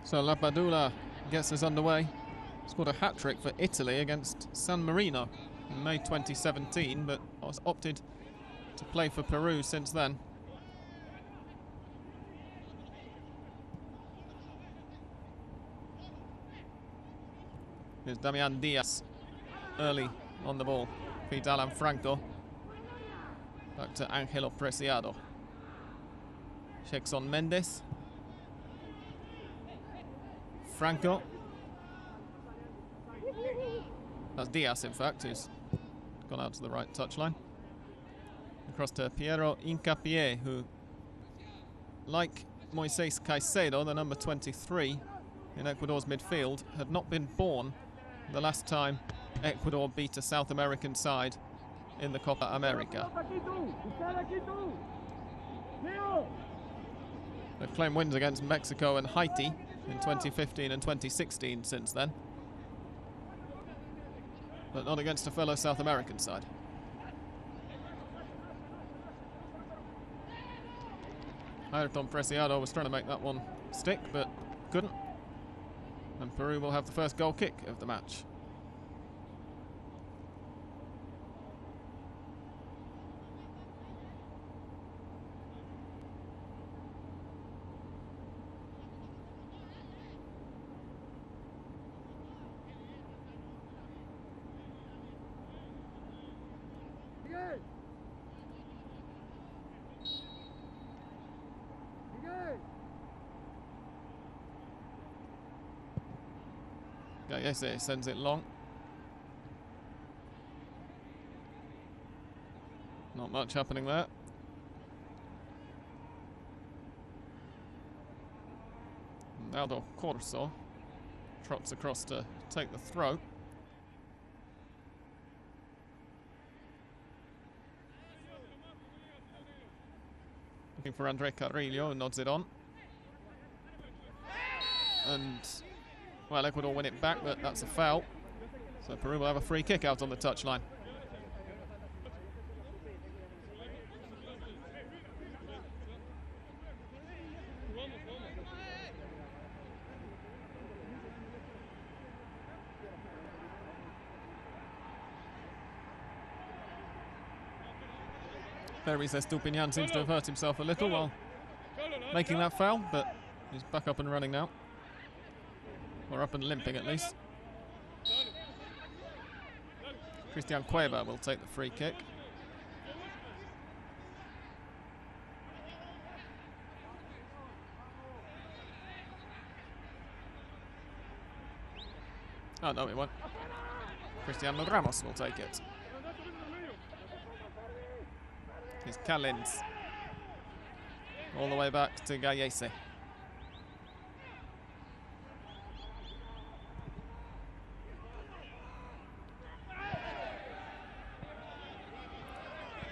So La Padula gets us underway. Scored a hat-trick for Italy against San Marino in May 2017, but has opted to play for Peru since then. Here's Damian Diaz early on the ball. Feeds Alan Franco. Back to Angelo Preciado. Checks on Mendes. Franco. That's Diaz, in fact, who's gone out to the right touchline. Across to Piero Hincapié, who, like Moises Caicedo, the number 23 in Ecuador's midfield, had not been born the last time Ecuador beat a South American side in the Copa America. They've claimed wins against Mexico and Haiti in 2015 and 2016 since then, but not against a fellow South American side. Ayrton Preciado was trying to make that one stick, but couldn't. And Peru will have the first goal kick of the match. Gallese sends it long. Not much happening there. Aldo Corso trots across to take the throw. Looking for Andre Carrillo, who nods it on. And, well, Ecuador win it back, but that's a foul. So Peru will have a free kick out on the touchline. Peris Estupiñán seems to have hurt himself a little while making that foul, but he's back up and running now. Or up and limping at least. Christian Cueva will take the free kick. Oh no, it won't. Cristiano Ramos will take it. Here's Callens. All the way back to Gallese.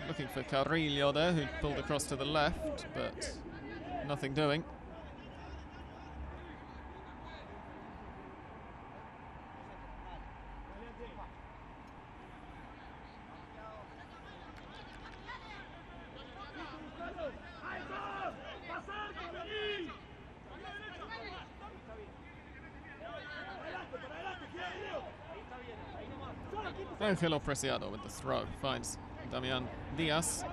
Looking for Carrillo there, who pulled across to the left, but nothing doing. Angelo Preciado with the throw, finds Damian Diaz.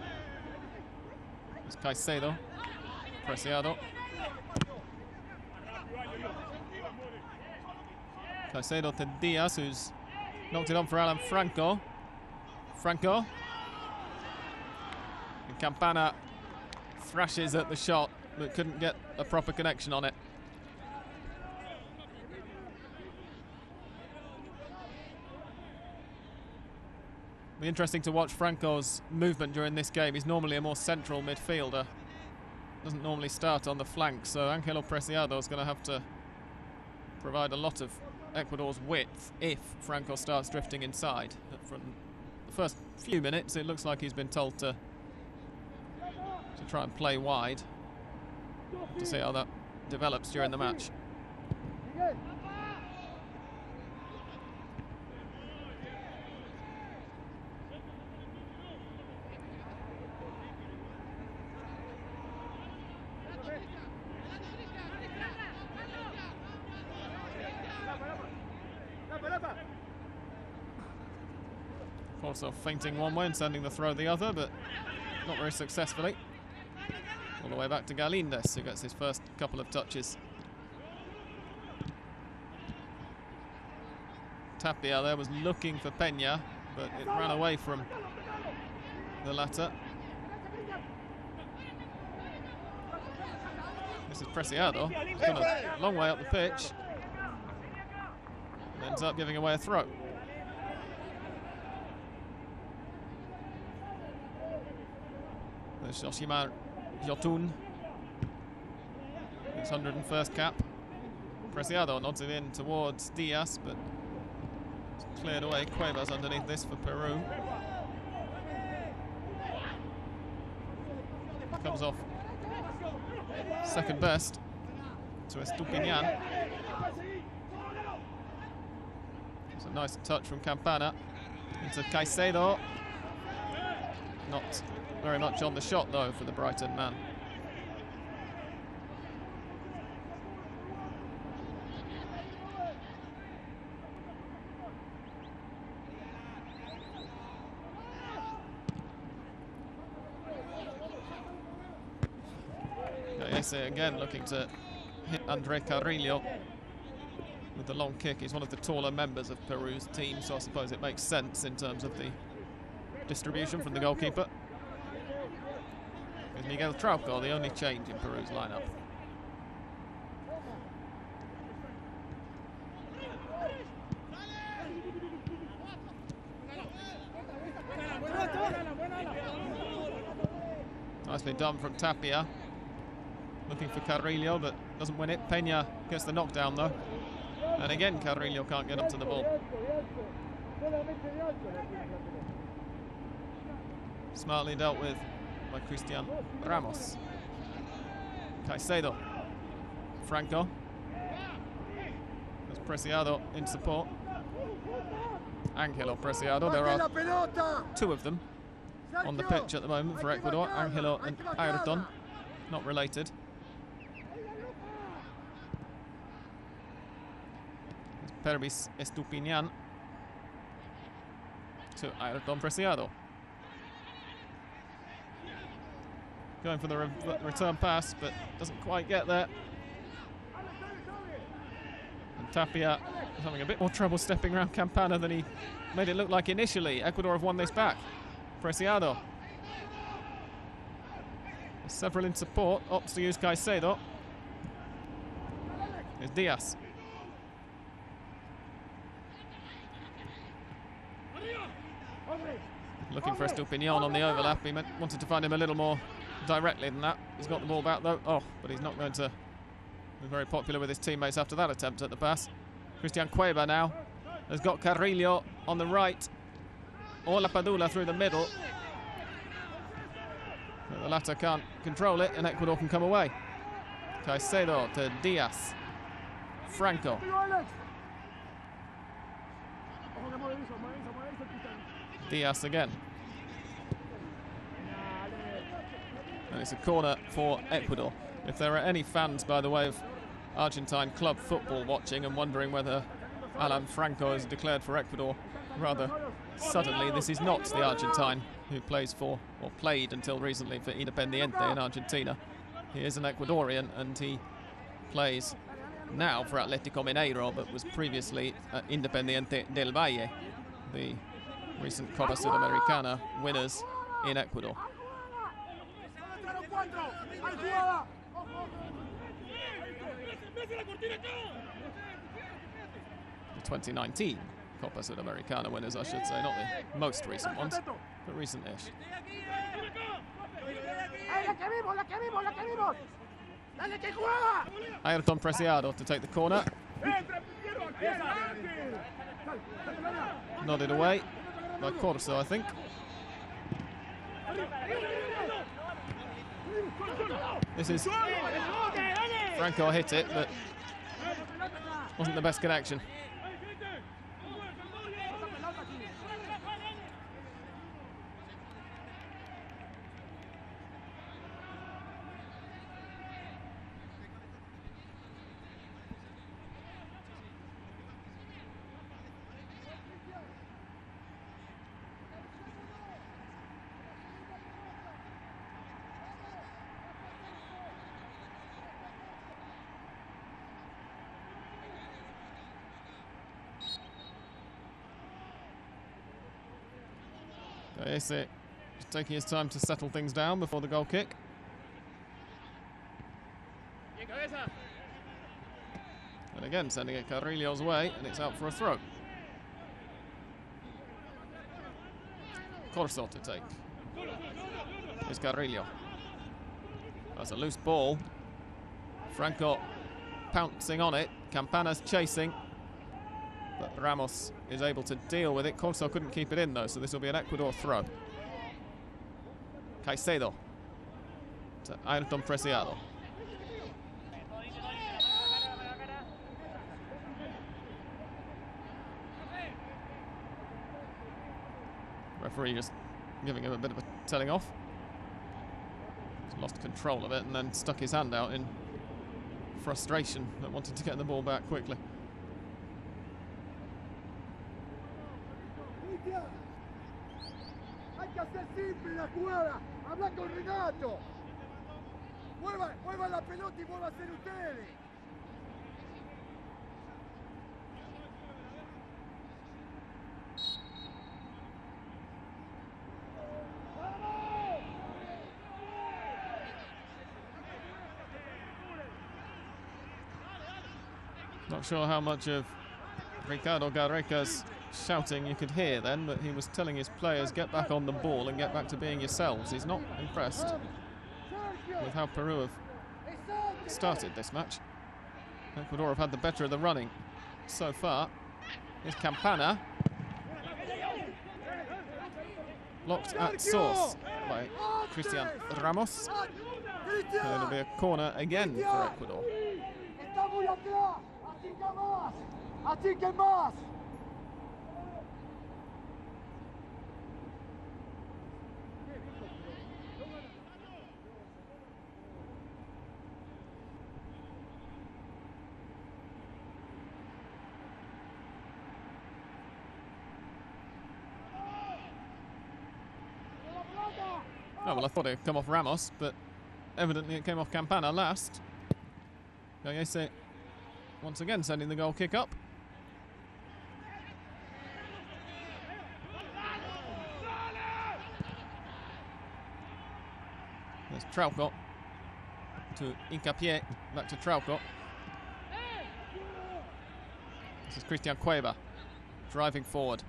It's Caicedo. Preciado. Caicedo to Diaz, who's knocked it on for Alan Franco. Franco. And Campana thrashes at the shot, but couldn't get a proper connection on it. Be interesting to watch Franco's movement during this game. He's normally a more central midfielder. Doesn't normally start on the flank, so Angelo Preciado is going to have to provide a lot of Ecuador's width if Franco starts drifting inside. But from the first few minutes, it looks like he's been told to try and play wide. To see how that develops during the match. Also feinting one way and sending the throw the other, but not very successfully. All the way back to Galindez, who gets his first couple of touches. Tapia there was looking for Peña, but it ran away from the latter. This is Preciado. He's gone a long way up the pitch. And ends up giving away a throw. There's Yoshimar Yotun. His 101st cap. Preciado nods it in towards Diaz, but it's cleared away. Cuevas underneath this for Peru. Comes off second best to Estupiñán. It's a nice touch from Campana into Caicedo. Not very much on the shot though for the Brighton man. Again looking to hit Andre Carrillo with the long kick. He's one of the taller members of Peru's team, so I suppose it makes sense in terms of the distribution from the goalkeeper. Is Miguel Trauco the only change in Peru's lineup? Nicely done from Tapia. Looking for Carrillo, but doesn't win it. Peña gets the knockdown though. And again, Carrillo can't get up to the ball. Smartly dealt with by Cristian Ramos. Caicedo. Franco. There's Preciado in support. Angelo Preciado. There are two of them on the pitch at the moment for Ecuador. Angelo and Ayrton. Not related. Pervis Estupiñán to Ayrton Preciado. Going for the return pass, but doesn't quite get there. And Tapia is having a bit more trouble stepping around Campana than he made it look like initially. Ecuador have won this back. Preciado. Several in support, opts to use Caicedo. Here's Diaz. Looking for Estupiñán on the overlap. He wanted to find him a little more directly than that. He's got the ball back though. Oh, but he's not going to be very popular with his teammates after that attempt at the pass. Cristian Cueva now has got Carrillo on the right. Or Lapadula through the middle. But the latter can't control it and Ecuador can come away. Caicedo to Diaz. Franco. Diaz again. And it's a corner for Ecuador. If there are any fans, by the way, of Argentine club football watching and wondering whether Alan Franco is declared for Ecuador rather suddenly, this is not the Argentine who plays for, or played until recently, for Independiente in Argentina. He is an Ecuadorian and he plays now for Atlético Mineiro, but was previously at Independiente del Valle, the recent Copa Sudamericana winners in Ecuador. The 2019 Copa Sudamericana winners, I should say, not the most recent ones, but recent-ish. Ayrton Preciado to take the corner. Nodded away by Corso, I think. This is... Franco hit it, but wasn't the best connection. Ese just taking his time to settle things down before the goal kick. And again, sending it Carrillo's way, and it's out for a throw. Corso to take. Here's Carrillo. That's a loose ball. Franco pouncing on it. Campana's chasing. But Ramos is able to deal with it. Corso couldn't keep it in though, so this will be an Ecuador throw. Caicedo to Ayrton Preciado. Referee just giving him a bit of a telling off. He's lost control of it and then stuck his hand out in frustration that wanted to get the ball back quickly. Hay que hacer simple la jugada. Habla con Renato. Mueva la pelota y vuelva a ser ustedes. Not sure how much of Ricardo Gareca's shouting you could hear then, but he was telling his players, get back on the ball and get back to being yourselves. He's not impressed with how Peru have started this match. Ecuador have had the better of the running so far. Here's Campana. Blocked at source by Cristian Ramos. And it'll be a corner again for Ecuador. Así que más. Oh, well, I thought it would come off Ramos, but evidently it came off Campana last. Gallese once again sending the goal kick up. There's Trauco to Hincapié, back to Trauco. This is Christian Cueva driving forward.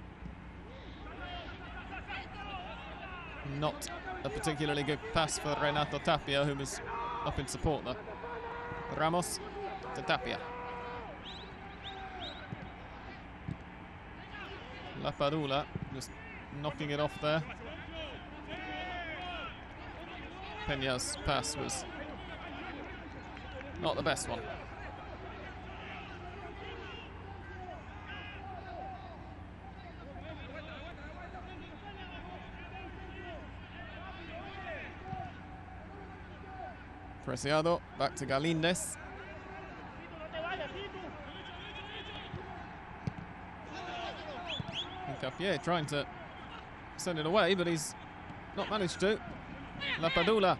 Not a particularly good pass for Renato Tapia, who was up in support there. Ramos to Tapia. La Padula just knocking it off there. Peña's pass was not the best one. Preciado back to Galíndez. Hincapié trying to send it away, but he's not managed to. La Padula.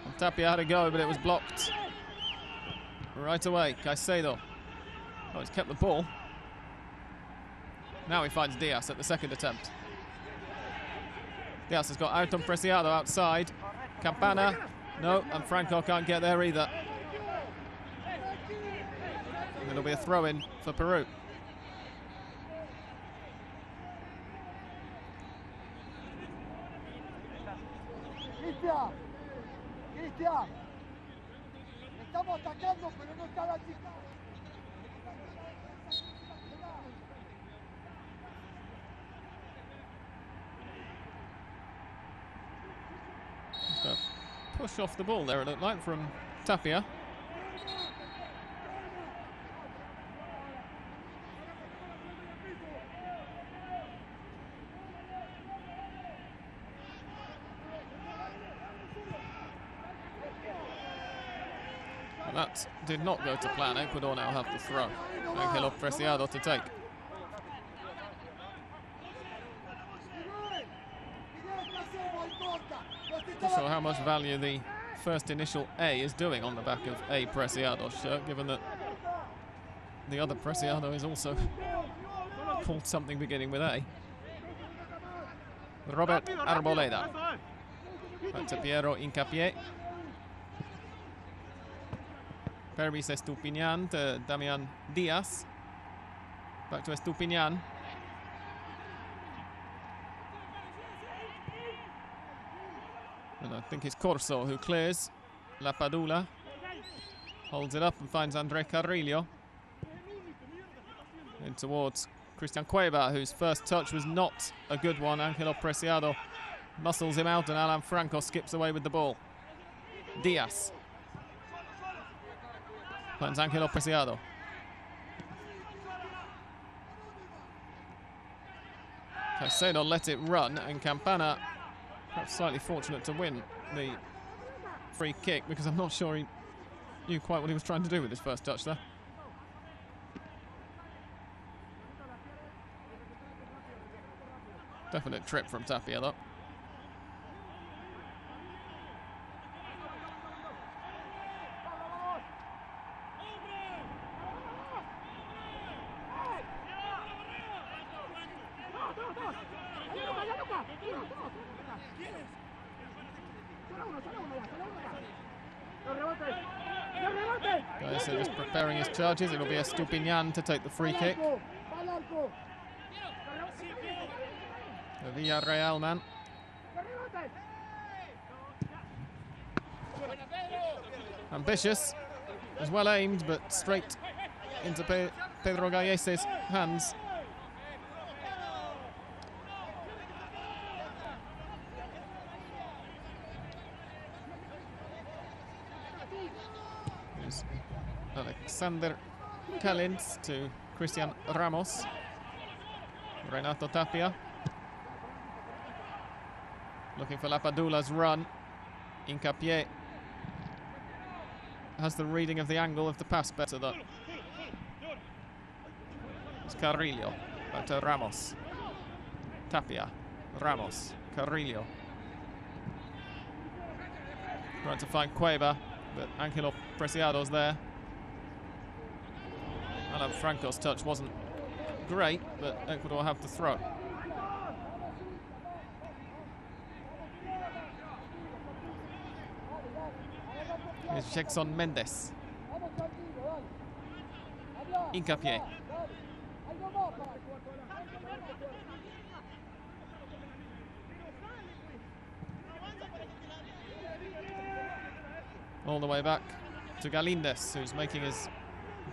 And Tapia had a go, but it was blocked right away. Caicedo. Oh, he's kept the ball. Now he finds Diaz at the second attempt. Diaz has got Ayrton Preciado outside. Campana, no, and Franco can't get there either. And it'll be a throw-in for Peru. Cristian, estamos atacando, pero no está la chica. Push off the ball there, it looked like, from Tapia. Well, that did not go to plan. Ecuador now have the throw. Angelo Preciado to take. Not sure how much value the first initial A is doing on the back of A Preciado's shirt, given that the other Preciado is also called something beginning with A. Robert Arboleda. Back to Piero Hincapié. Pervis Estupiñán to Damian Diaz. Back to Estupiñán. And I think it's Corso who clears. Lapadula holds it up and finds André Carrillo. In towards Christian Cueva, whose first touch was not a good one. Angelo Preciado muscles him out and Alan Franco skips away with the ball. Diaz finds Angelo Preciado. Caicedo let it run, and Campana perhaps slightly fortunate to win the free kick, because I'm not sure he knew quite what he was trying to do with his first touch there. Definite trip from Tapia though. Guys are just preparing his charges. It'll be Estupiñán to take the free kick. The Villarreal man. Ambitious, as well aimed, but straight into Pedro Gallese's hands. There's Alexander Callens to Christian Ramos. Renato Tapia looking for Lapadula's run. Hincapié has the reading of the angle of the pass better though. It's Carrillo, back to Ramos. Tapia, Ramos, Carrillo. Trying to find Cueva, but Angelo Preciado's there. Alan Franco's touch wasn't great, but Ecuador have the throw. Here's Jackson Mendes. Hincapié. All the way back to Galindez, who's making his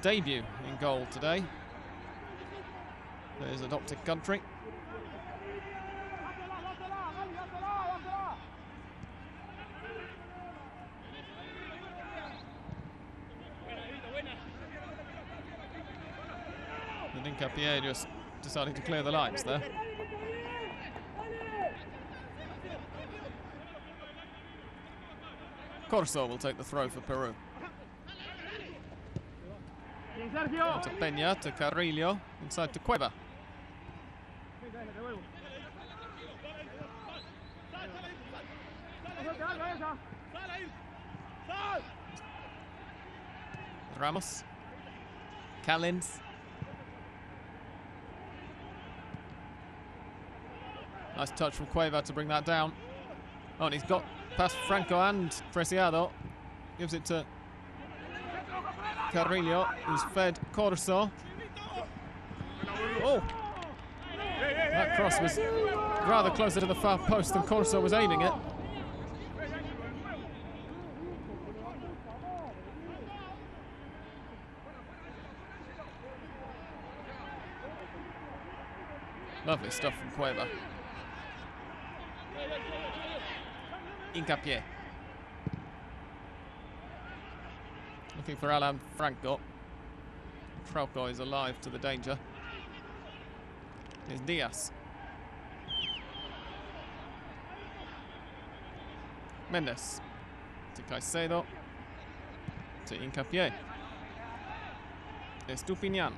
debut in goal today for his adopted country. And Hincapié just deciding to clear the lines there. Corso will take the throw for Peru. Down to Peña, to Carrillo, inside to Cueva. Ramos. Callens. Nice touch from Cueva to bring that down. Oh, and he's got past Franco and Preciado. Gives it to Carrillo, who's fed Corso. Oh! That cross was rather closer to the far post than Corso was aiming it. Lovely stuff from Cueva. Hincapié. Looking for Alan Franco. Trauco is alive to the danger. Here's Diaz. Mendes. To Caicedo. To Hincapié. Estupiñán.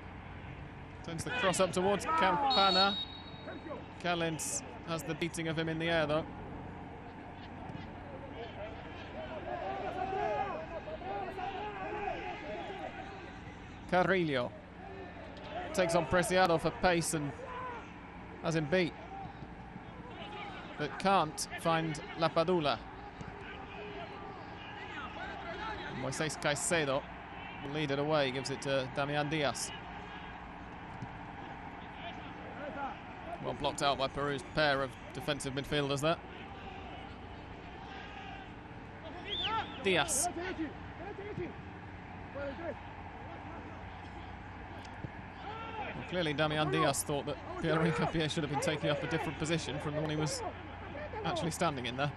Sends the cross up towards Campana. Callens has the beating of him in the air though. Carrillo takes on Preciado for pace and has him beat. that can't find La Padula. Moises Caicedo will lead it away, gives it to Damian Diaz. Well blocked out by Peru's pair of defensive midfielders there. Diaz. Well, clearly Damian Diaz thought that Piero Hincapié should have been taking up a different position from the one he was actually standing in there.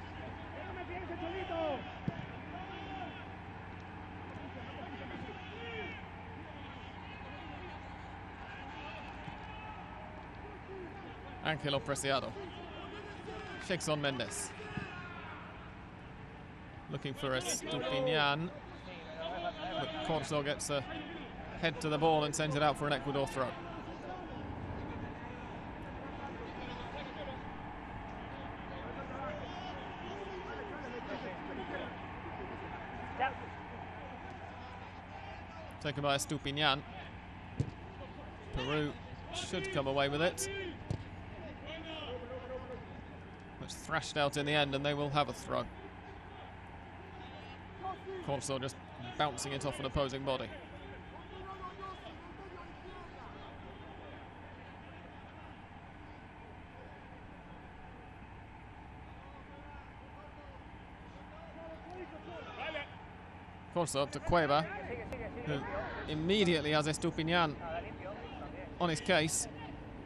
Ángelo Preciado. Shakes on Mendes. Looking for a Stupinian. But Corso gets a head to the ball and sends it out for an Ecuador throw. Taken by a Stupinian. Peru should come away with it. It's thrashed out in the end, and they will have a throw. Corso just bouncing it off an opposing body. Corso up to Cueva, who immediately has Estupinian on his case.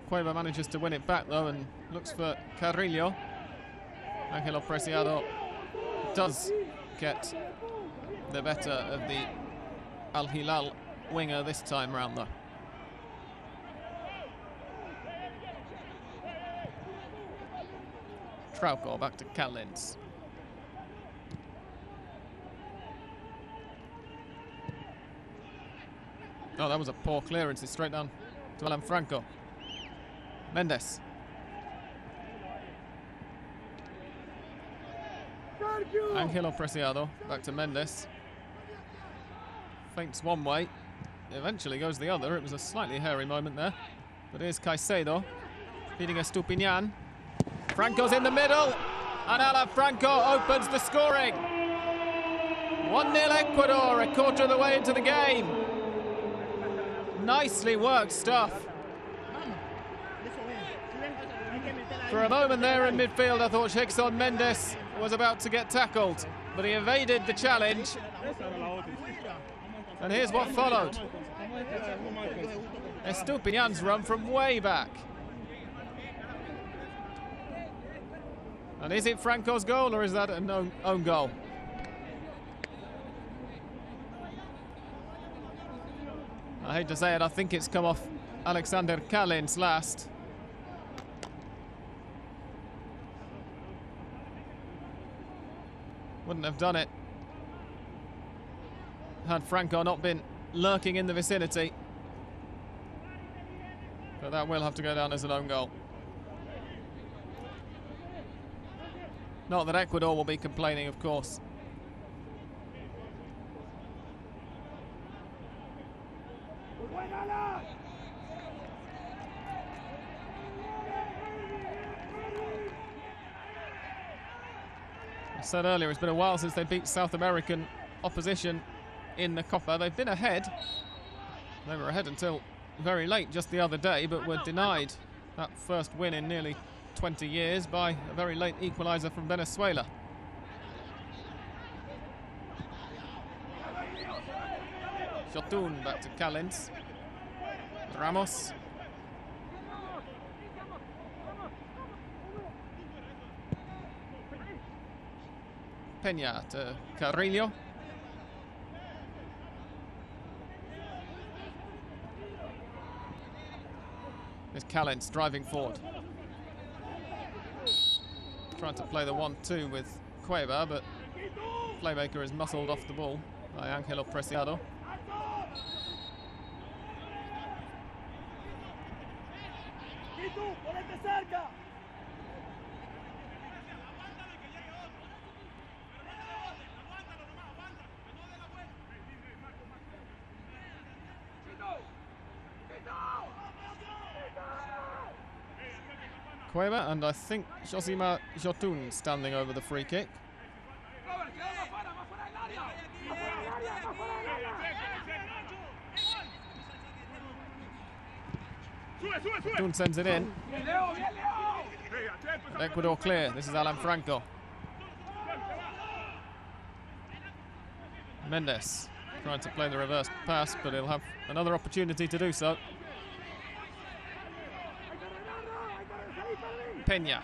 Cueva manages to win it back though and looks for Carrillo. Ángelo Preciado does get the better of the Al Hilal winger this time round though. Trauco back to Callens. Oh, that was a poor clearance. It's straight down to Alan Franco. Mendes. Ángelo Preciado back to Mendes. Feints one way, eventually goes the other. It was a slightly hairy moment there. But here's Caicedo feeding Estupinian. Franco's in the middle, and Alan Franco opens the scoring. 1-0 Ecuador, a quarter of the way into the game. Nicely worked stuff. For a moment there in midfield, I thought Hixon Mendes was about to get tackled, but he evaded the challenge. And here's what followed. Estupinian's run from way back. And is it Franco's goal, or is that an own goal? I hate to say it, I think it's come off Alexander Callens last. Wouldn't have done it had Franco not been lurking in the vicinity. But that will have to go down as an own goal. Not that Ecuador will be complaining, of course. I said earlier, it's been a while since they beat South American opposition in the Copa. They've been ahead. They were ahead until very late just the other day, but were denied that first win in nearly 20 years by a very late equaliser from Venezuela. Jotun back to Callens. Ramos. Peña to Carrillo. There's Callens driving forward. Trying to play the 1-2 with Cueva, but playmaker is muscled off the ball by Ángelo Preciado. Cueva, and I think Josimar Jotun standing over the free kick. Jotun sends it in. Ecuador clear. This is Alan Franco. Mendes trying to play the reverse pass, but he'll have another opportunity to do so. Peña.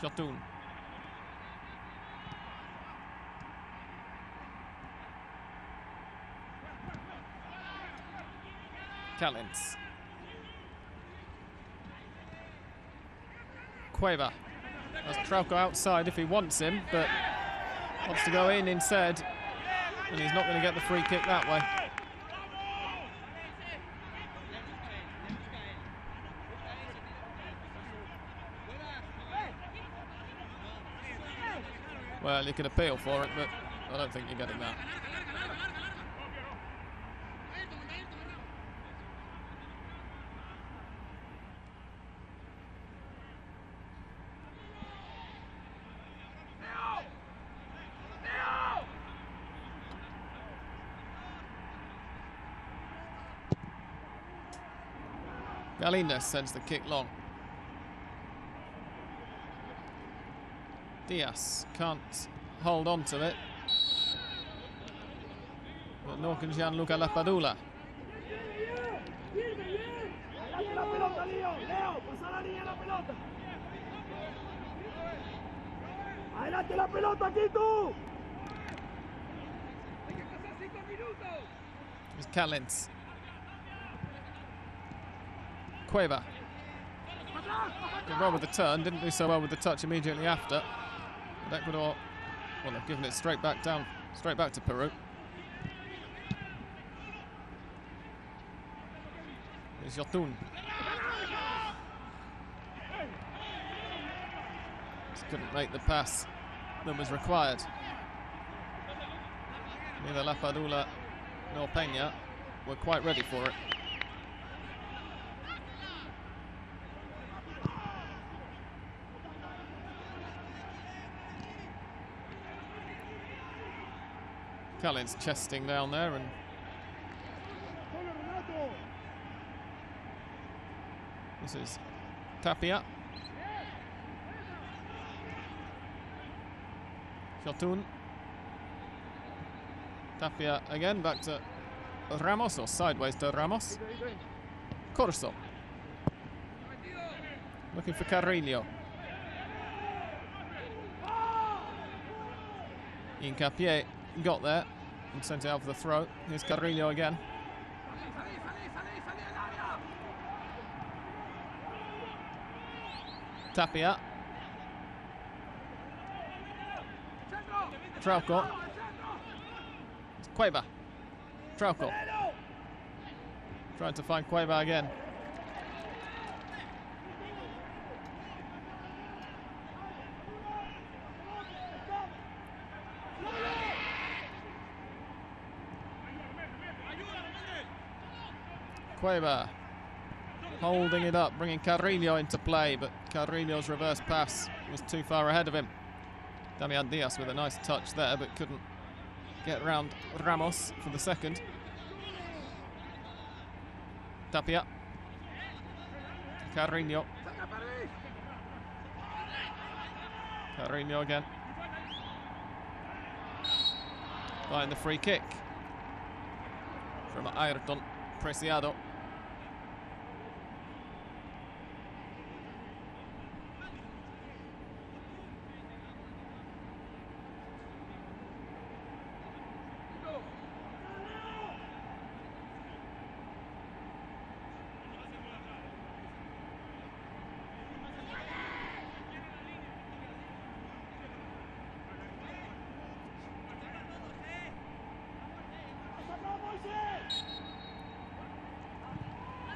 Jotun. Callens. Cueva. That's Trauco outside if he wants him, but wants to go in instead, and he's not going to get the free kick that way. Well, you could appeal for it, but I don't think you're getting that. Galindez sends the kick long. Diaz can't hold on to it, but nor can Gianluca Lapadula. It's Callens. Cueva. Did well with the turn, didn't do so well with the touch immediately after. But Ecuador, well, they've given it straight back down, straight back to Peru. Here's Jotun. Just couldn't make the pass that was required. Neither Lapadula nor Peña were quite ready for it. Callens chesting down there, and this is Tapia. Jotun. Tapia again, back to Ramos, or sideways to Ramos. Corso. Looking for Carrillo. Hincapié got there and sent it out for the throat. Here's Carrillo again. Tapia. Trauco. It's Cueva. Trauco. Trying to find Cueva again. Cueva holding it up, bringing Carrillo into play, but Carrillo's reverse pass was too far ahead of him. Damian Diaz with a nice touch there, but couldn't get around Ramos for the second. Tapia. Carrillo. Carrillo again. Buying the free kick from Ayrton Preciado.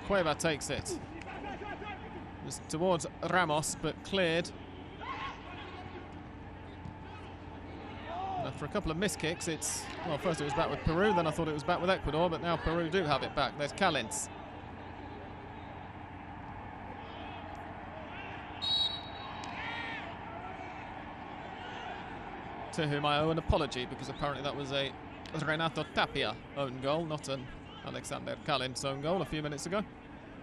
Cueva takes it. It's towards Ramos, but cleared. And after a couple of missed kicks, it's... Well, first it was back with Peru, then I thought it was back with Ecuador, but now Peru do have it back. There's Callens. to whom I owe an apology, because apparently that was a Renato Tapia own goal, not an Alexander Kalins own goal a few minutes ago,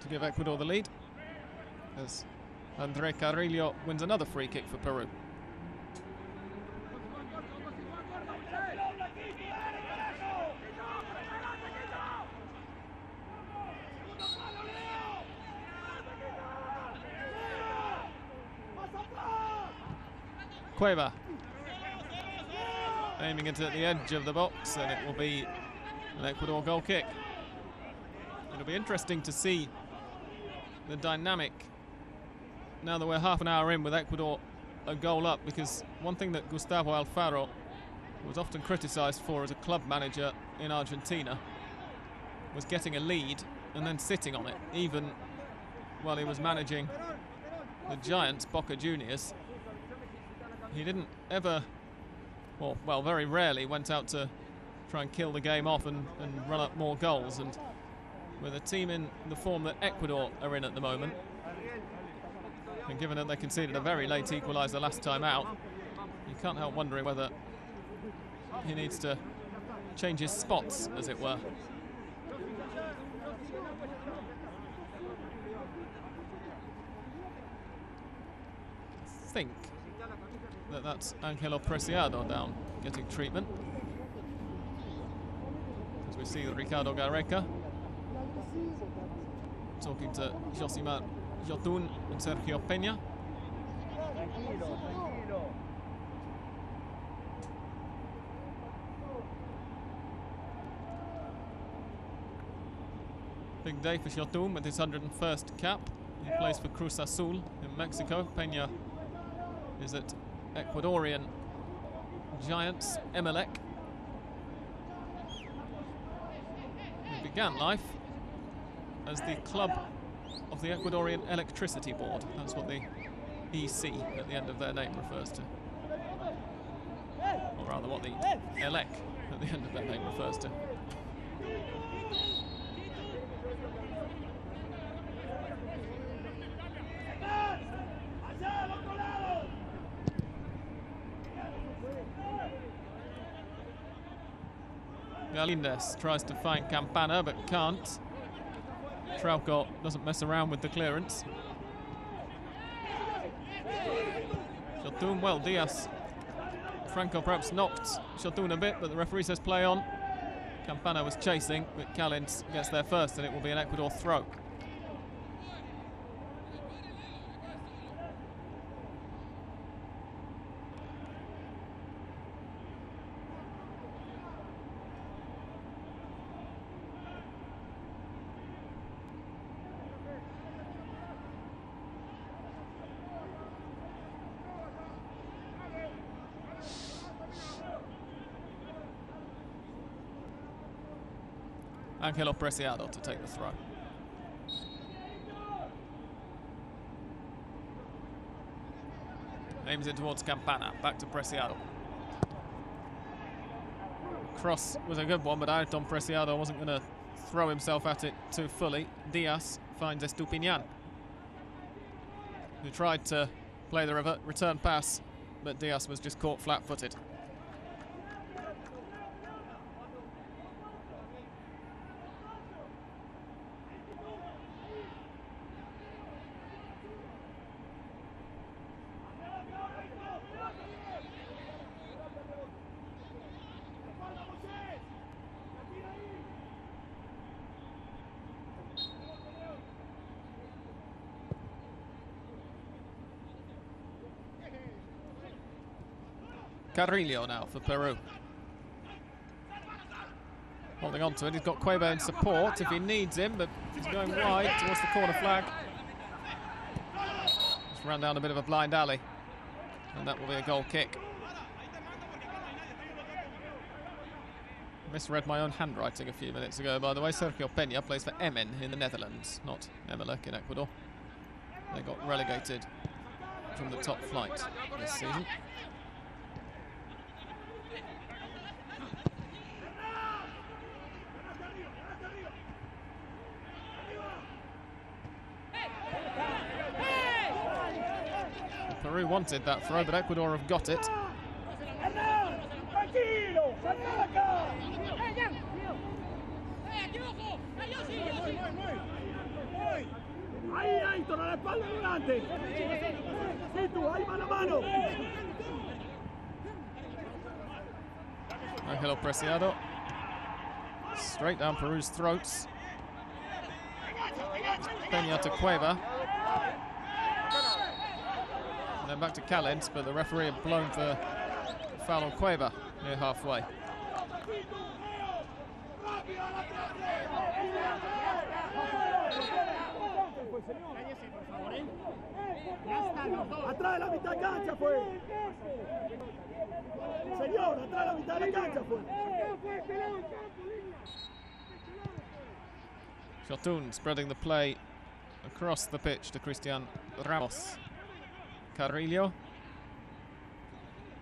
to give Ecuador the lead, as André Carrillo wins another free kick for Peru. Cueva aiming it at the edge of the box, and it will be an Ecuador goal kick. It'll be interesting to see the dynamic now that we're half an hour in with Ecuador a goal up, because one thing that Gustavo Alfaro was often criticised for as a club manager in Argentina was getting a lead and then sitting on it, even while he was managing the giants, Boca Juniors. He didn't ever, or well, very rarely went out to try and kill the game off and run up more goals. And with a team in the form that Ecuador are in at the moment, and given that they conceded a very late equaliser last time out, you can't help wondering whether he needs to change his spots, as it were. I think that's Angelo Preciado down getting treatment, as we see Ricardo Gareca talking to Josimar Yotun and Sergio Peña. Big day for Yotun with his 101st cap. He plays for Cruz Azul in Mexico. Peña is at Ecuadorian giants Emelec. He began life as the club of the Ecuadorian Electricity Board. That's what the EC at the end of their name refers to. Or rather what the ELEC at the end of their name refers to. Galindez tries to find Campana but can't. Trauco doesn't mess around with the clearance. Yotun, well, Diaz. Franco perhaps knocked Yotun a bit, but the referee says play on. Campana was chasing, but Kalins gets there first, and it will be an Ecuador throw. Angelo Preciado to take the throw. Aims it towards Campana, back to Preciado. Cross was a good one, but Ayrton Preciado wasn't going to throw himself at it too fully. Diaz finds Estupiñán, who tried to play the return pass, but Diaz was just caught flat-footed. Carrillo now for Peru. Holding on to it, he's got Cueva in support if he needs him, but he's going wide towards the corner flag. Just ran down a bit of a blind alley, and that will be a goal kick. Misread my own handwriting a few minutes ago, by the way. Sergio Peña plays for Emen in the Netherlands, not Emelec in Ecuador. They got relegated from the top flight this season. Peru wanted that throw, but Ecuador have got it. Víctor, a la espalda, adelante. Sí, tú, ahí mano a mano. Angelo Preciado. Straight down Peru's throats. Peña to Cueva. And then back to Khaled, but the referee had blown for foul on Cueva near halfway. Atrás de la mitad de cancha fue. Señor, atrás de la mitad de la cancha fue. Shotun spreading the play across the pitch to Cristian Ramos. Carrillo. I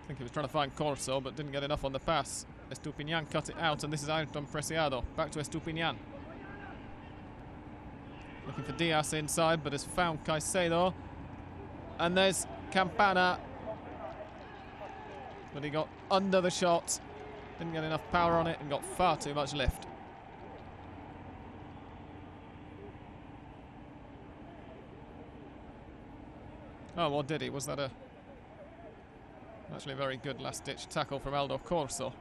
think he was trying to find Corso, but didn't get enough on the pass. Estupiñán cut it out, and this is Ayrton Preciado. Back to Estupiñán. Looking for Diaz inside, but has found Caicedo. And there's Campana. But he got under the shot. Didn't get enough power on it and got far too much lift. Oh, what did he? Was that actually a very good last-ditch tackle from Aldo Corso?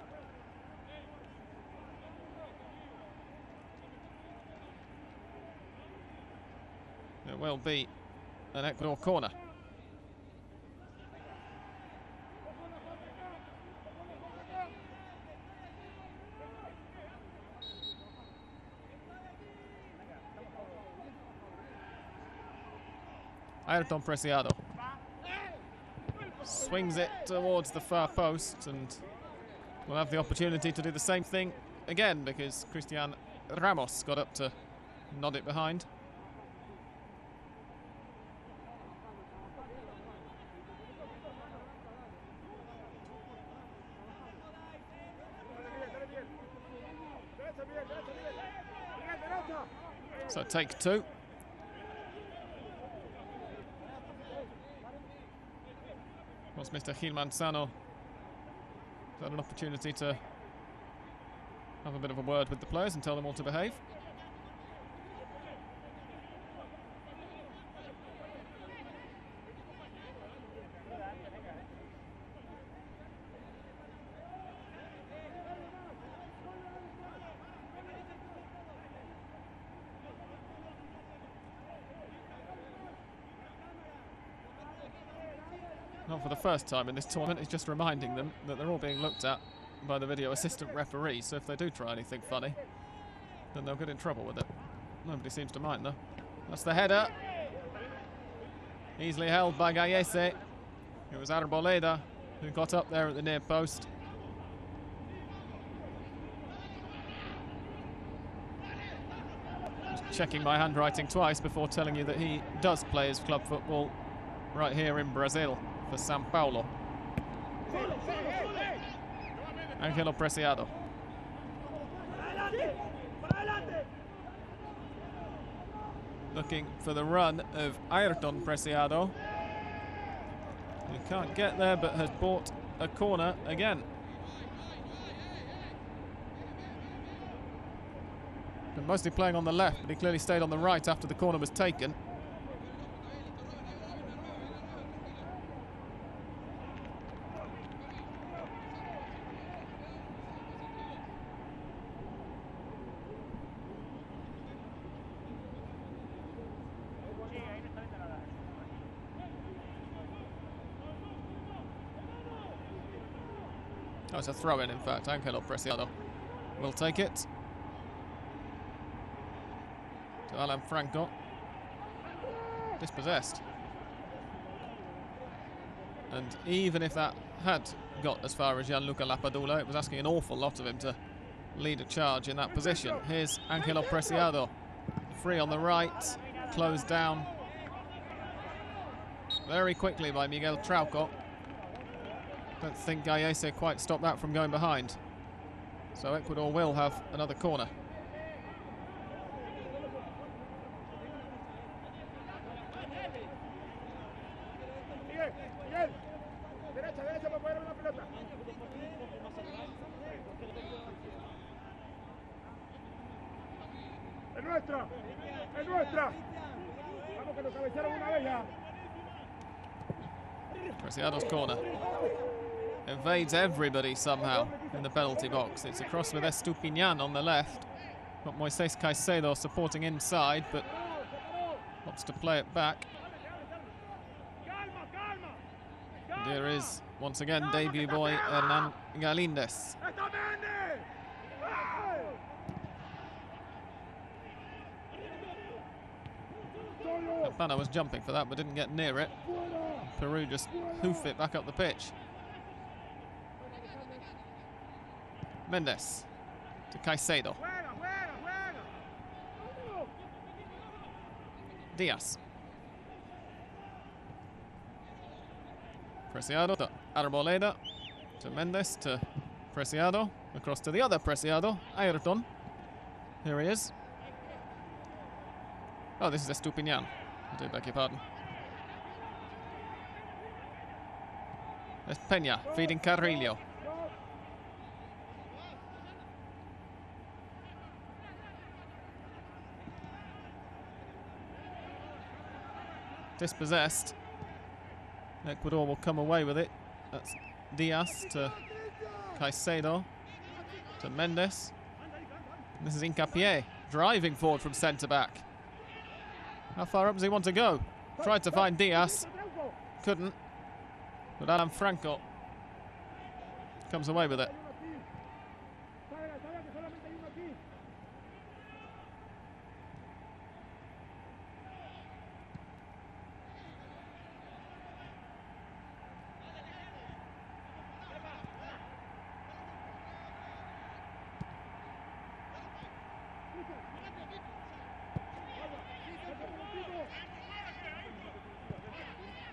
It will be an Ecuador corner. Ayrton Preciado swings it towards the far post, and will have the opportunity to do the same thing again because Cristian Ramos got up to nod it behind. So take two. Once Mr. Gil Manzano had an opportunity to have a bit of a word with the players and tell them all to behave. Not for the first time in this tournament, it's just reminding them that they're all being looked at by the video assistant referee, so if they do try anything funny, then they'll get in trouble with it. Nobody seems to mind though. That's the header. Easily held by Gallese. It was Arboleda who got up there at the near post. Just checking my handwriting twice before telling you that he does play his club football right here in Brazil for São Paulo. Angelo Preciado. Looking for the run of Ayrton Preciado. He can't get there, but has bought a corner again. Been mostly playing on the left, but he clearly stayed on the right after the corner was taken. Oh, it's a throw-in, in fact. Angelo Preciado will take it to Alan Franco. Dispossessed. And even if that had got as far as Gianluca Lapadula, it was asking an awful lot of him to lead a charge in that position. Here's Angelo Preciado. Free on the right, closed down very quickly by Miguel Trauco. Don't think Gallese quite stopped that from going behind. So Ecuador will have another corner. Preciado's corner. Evades everybody somehow in the penalty box. It's a cross with Estupiñán on the left. Got Moisés Caicedo supporting inside, but wants to play it back. And here is, once again, debut boy Hernán Galíndez. Campana was jumping for that, but didn't get near it. Peru just hoof it back up the pitch. Mendes to Caicedo. Diaz. Preciado to Arboleda. To Mendes to Preciado. Across to the other Preciado, Ayrton. Here he is. Oh, this is Estupiñán. I do beg your pardon. There's Peña feeding Carrillo. Dispossessed. Ecuador will come away with it. That's Diaz to Caicedo to Mendes. And this is Hincapié driving forward from centre back. How far up does he want to go? Tried to find Diaz. Couldn't. But Alan Franco comes away with it.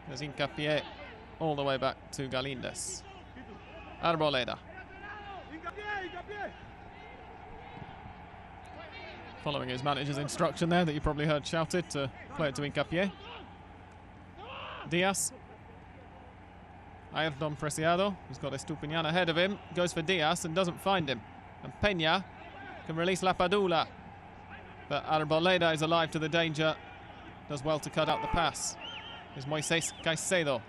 There's Hincapié all the way back to Galíndez. Arboleda. Following his manager's instruction there that you probably heard shouted to play it to Hincapié. Diaz. Ayrton Preciado, who's got Estupiñán ahead of him, goes for Diaz and doesn't find him. And Peña can release Lapadula. But Arboleda is alive to the danger. Does well to cut out the pass. Is Moisés Caicedo.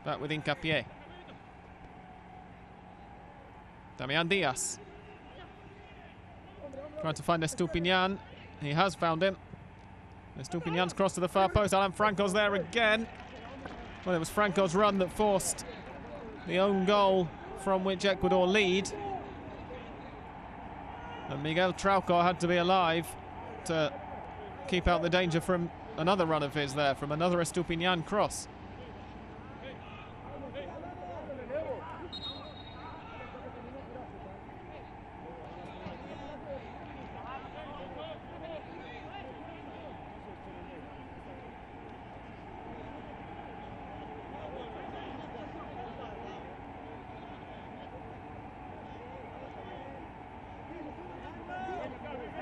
Back with Hincapié. Damián Diaz. Trying to find Estupiñán. He has found him. Estupiñán's cross to the far post. Alan Franco's there again. Well, it was Franco's run that forced the own goal from which Ecuador lead. And Miguel Trauco had to be alive to keep out the danger from another run of his there, from another Estupiñán cross.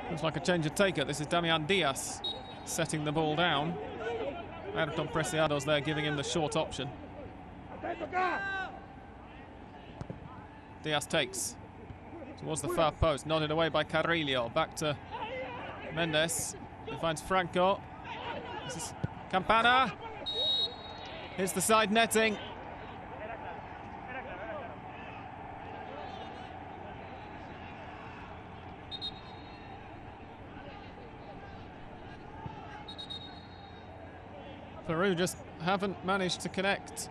Looks like a change of taker. This is Damián Diaz setting the ball down. Ayrton Preciado's there giving him the short option. Diaz takes towards the far post, nodded away by Carrillo. Back to Mendes. He finds Franco. This is Campana. Here's the side netting. Peru just haven't managed to connect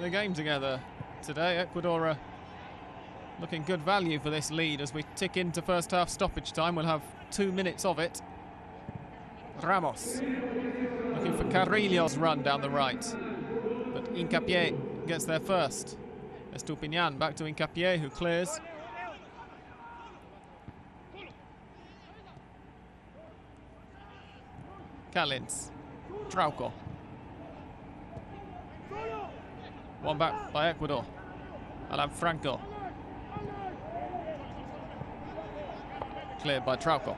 the game together today. Ecuador are looking good value for this lead as we tick into first half stoppage time. We'll have 2 minutes of it. Ramos looking for Carrillo's run down the right, but Hincapié gets there first. Estupiñán back to Hincapié, who clears. Callins. Trauco. One back by Ecuador. Alan Franco. Cleared by Trauco.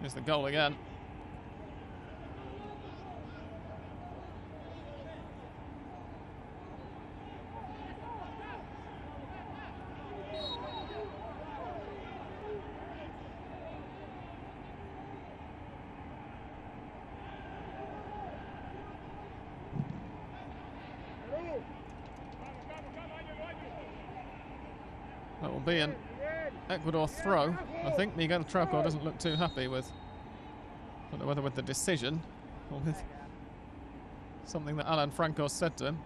Here's the goal again. That will be an Ecuador throw. I think Miguel Trauco doesn't look too happy with, I don't know whether with the decision or with something that Alan Franco said to him.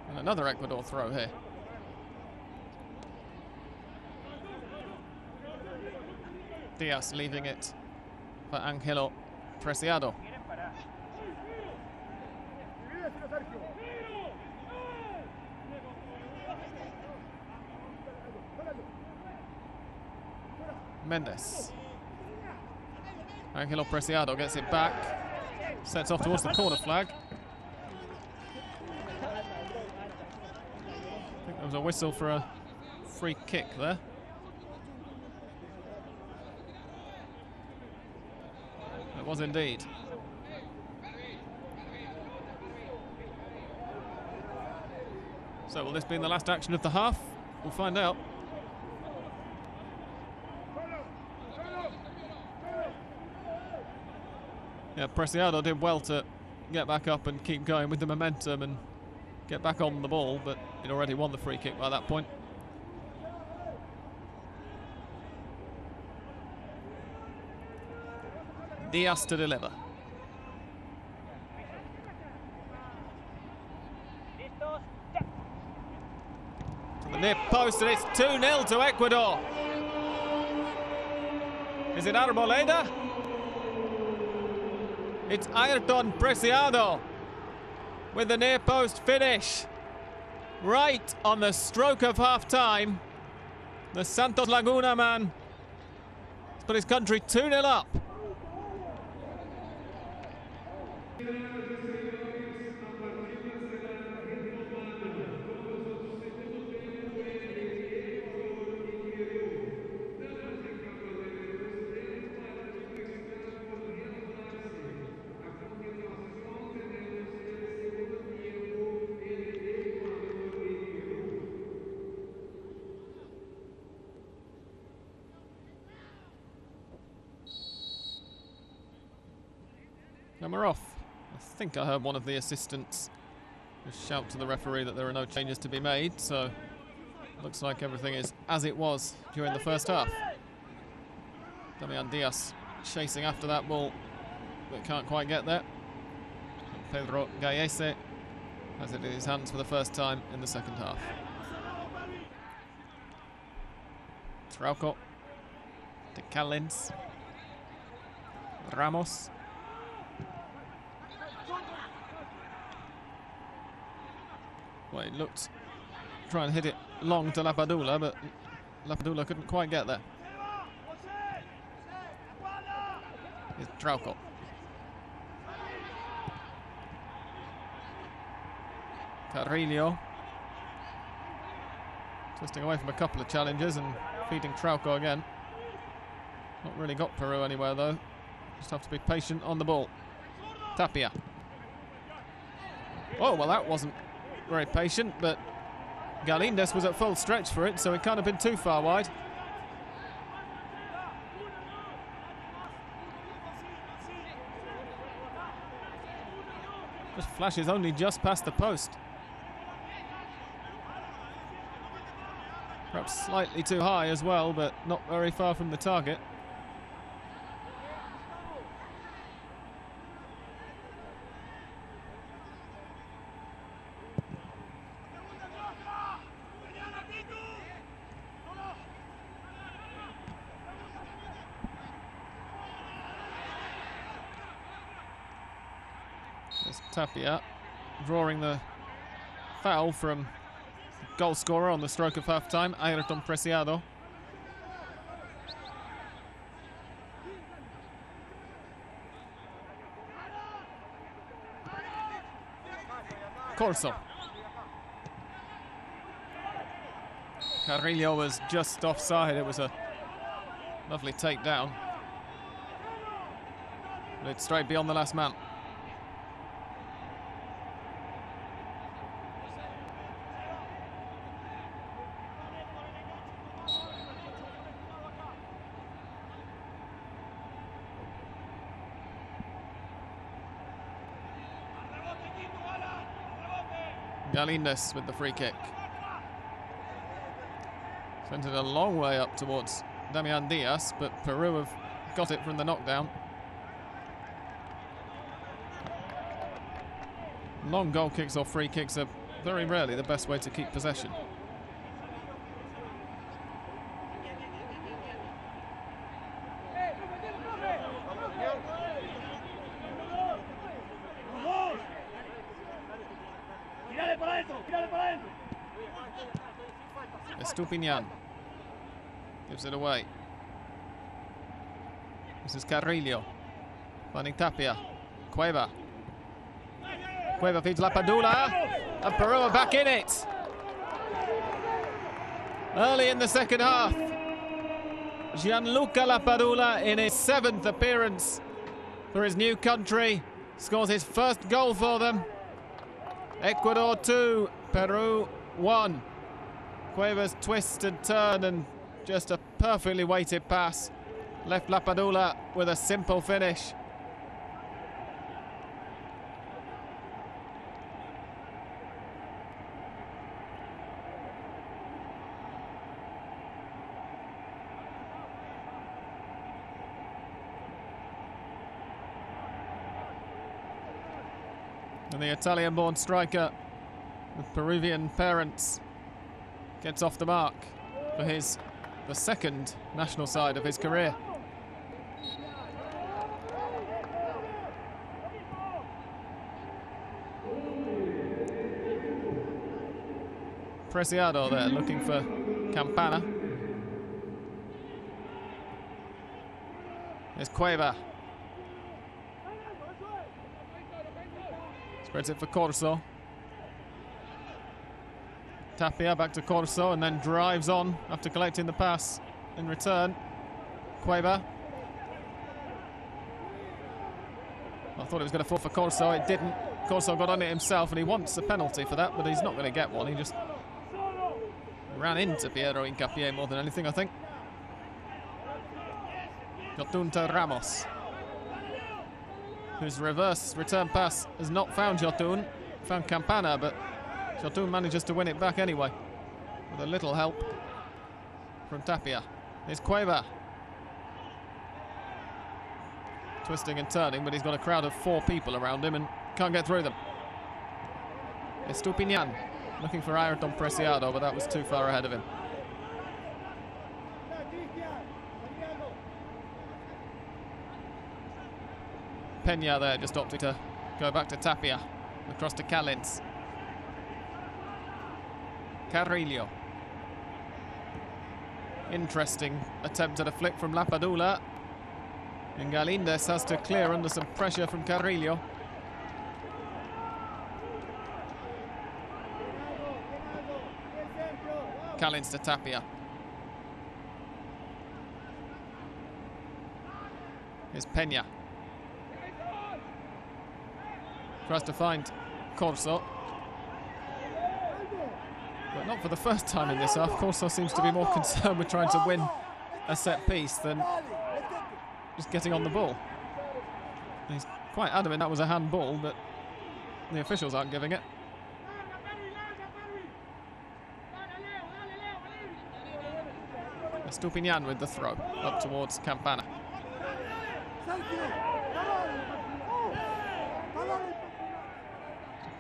And another Ecuador throw here. Diaz leaving it for Ángelo Preciado. Mendes. Ángelo Preciado gets it back. Sets off towards the corner flag. I think there was a whistle for a free kick there. It was indeed. So will this be the last action of the half? We'll find out. Yeah, Preciado did well to get back up and keep going with the momentum and get back on the ball, but he'd already won the free kick by that point. Diaz to deliver. To the near post, and it's 2-0 to Ecuador. Is it Arboleda? It's Ayrton Preciado with the near post finish. Right on the stroke of half-time. The Santos Laguna man has put his country 2-0 up. And we're off. I think I heard one of the assistants just shout to the referee that there are no changes to be made, so looks like everything is as it was during the first half. Damian Diaz chasing after that ball, but can't quite get there. And Pedro Gallese has it in his hands for the first time in the second half. Trauco, De Callens, Ramos. Well, he looked trying to hit it long to Lapadula, but Lapadula couldn't quite get there. Here's Trauco. Carrillo. Twisting away from a couple of challenges and feeding Trauco again. Not really got Peru anywhere though. Just have to be patient on the ball. Tapia. Oh, well, that wasn't very patient, but Galíndez was at full stretch for it, so it can't have been too far wide. Just flashes only just past the post. Perhaps slightly too high as well, but not very far from the target. Tapia drawing the foul from goal scorer on the stroke of half-time, Ayrton Preciado. Corso. Carrillo was just offside. It was a lovely takedown. But it's straight beyond the last man. Galindez with the free kick. Sent it a long way up towards Damian Diaz, but Peru have got it from the knockdown. Long goal kicks or free kicks are very rarely the best way to keep possession. Estupinian gives it away. This is Carrillo finding Tapia. Cueva feeds Lapadula, and Peru are back in it. Early in the second half, Gianluca Lapadula, in his 7th appearance for his new country, scores his first goal for them. Ecuador 2, Peru 1. Cueva's twist and turn and just a perfectly weighted pass left Lapadula with a simple finish. And the Italian-born striker with Peruvian parents gets off the mark for the second national side of his career. Preciado there looking for Campana. There's Cueva. Spreads it for Corso. Tapia back to Corso and then drives on after collecting the pass in return. Cueva. I thought it was going to fall for Corso, it didn't. Corso got on it himself and he wants a penalty for that, but he's not going to get one. He just ran into Piero Hincapié more than anything, I think. Jotun to Ramos, whose reverse return pass has not found Jotun, found Campana, but Jotun manages to win it back anyway, with a little help from Tapia. Here's Cueva. Twisting and turning, but he's got a crowd of 4 people around him and can't get through them. Estupinian looking for Ayrton Preciado, but that was too far ahead of him. Peña there just opted to go back to Tapia, across to Callens. Carrillo. Interesting attempt at a flick from Lapadula. And Galindez has to clear under some pressure from Carrillo. Callens to Tapia. Here's Peña. Tries to find Corso. But not for the first time in this half. Corso seems to be more concerned with trying to win a set piece than just getting on the ball. He's quite adamant that was a handball, but the officials aren't giving it. Estupinian with the throw up towards Campana.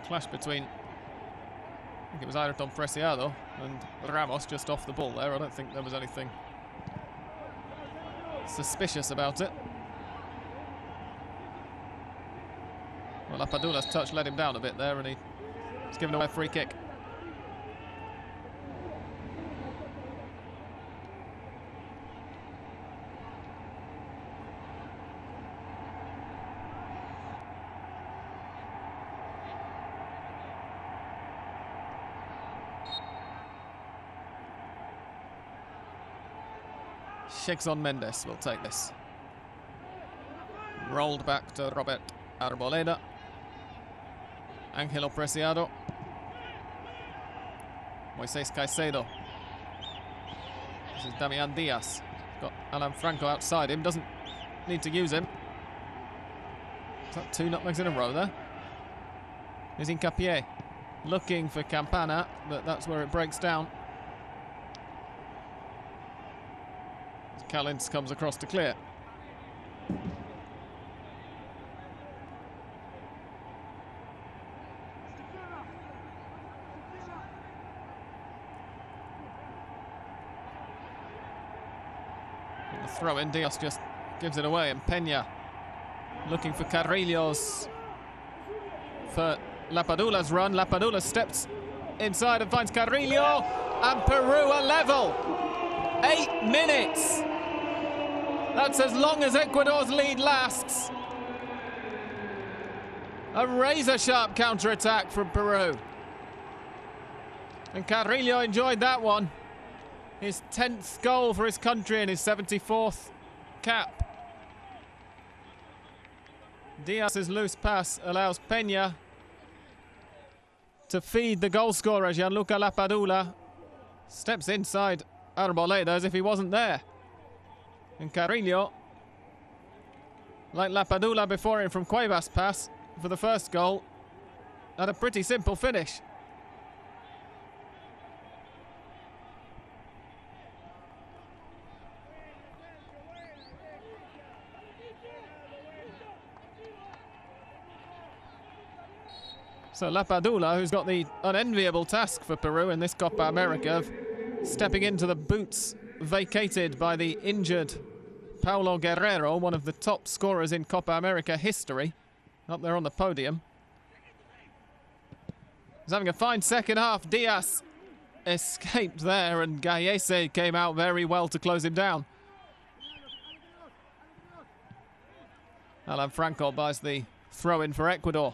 Clash between, I think it was Ayrton Preciado and Ramos just off the ball there. I don't think there was anything suspicious about it. Well, Lapadula's touch let him down a bit there and he's given away a free kick. Shekson Mendes will take this. Rolled back to Robert Arboleda. Angelo Preciado. Moises Caicedo. This is Damian Diaz. Got Alan Franco outside him, doesn't need to use him. Is that 2 nutmegs in a row there? Here's Hincapié. looking for Campana, but that's where it breaks down. Callins comes across to clear. The throw in, Diaz just gives it away, and Peña looking for Carrillo's for Lapadula's run. Lapadula steps inside and finds Carrillo, and Peru are level. 8 minutes. That's as long as Ecuador's lead lasts. A razor-sharp counter-attack from Peru. And Carrillo enjoyed that one. His 10th goal for his country and his 74th cap. Diaz's loose pass allows Peña to feed the goal scorer, Gianluca Lapadula. Steps inside Arboleda as if he wasn't there. And Carrillo, like Lapadula before him from Cuevas' pass for the first goal, had a pretty simple finish. So Lapadula, who's got the unenviable task for Peru in this Copa America of stepping into the boots vacated by the injured Paulo Guerrero, one of the top scorers in Copa America history, up there on the podium. He's having a fine second half. Diaz escaped there, and Gallese came out very well to close him down. Alan Franco buys the throw-in for Ecuador.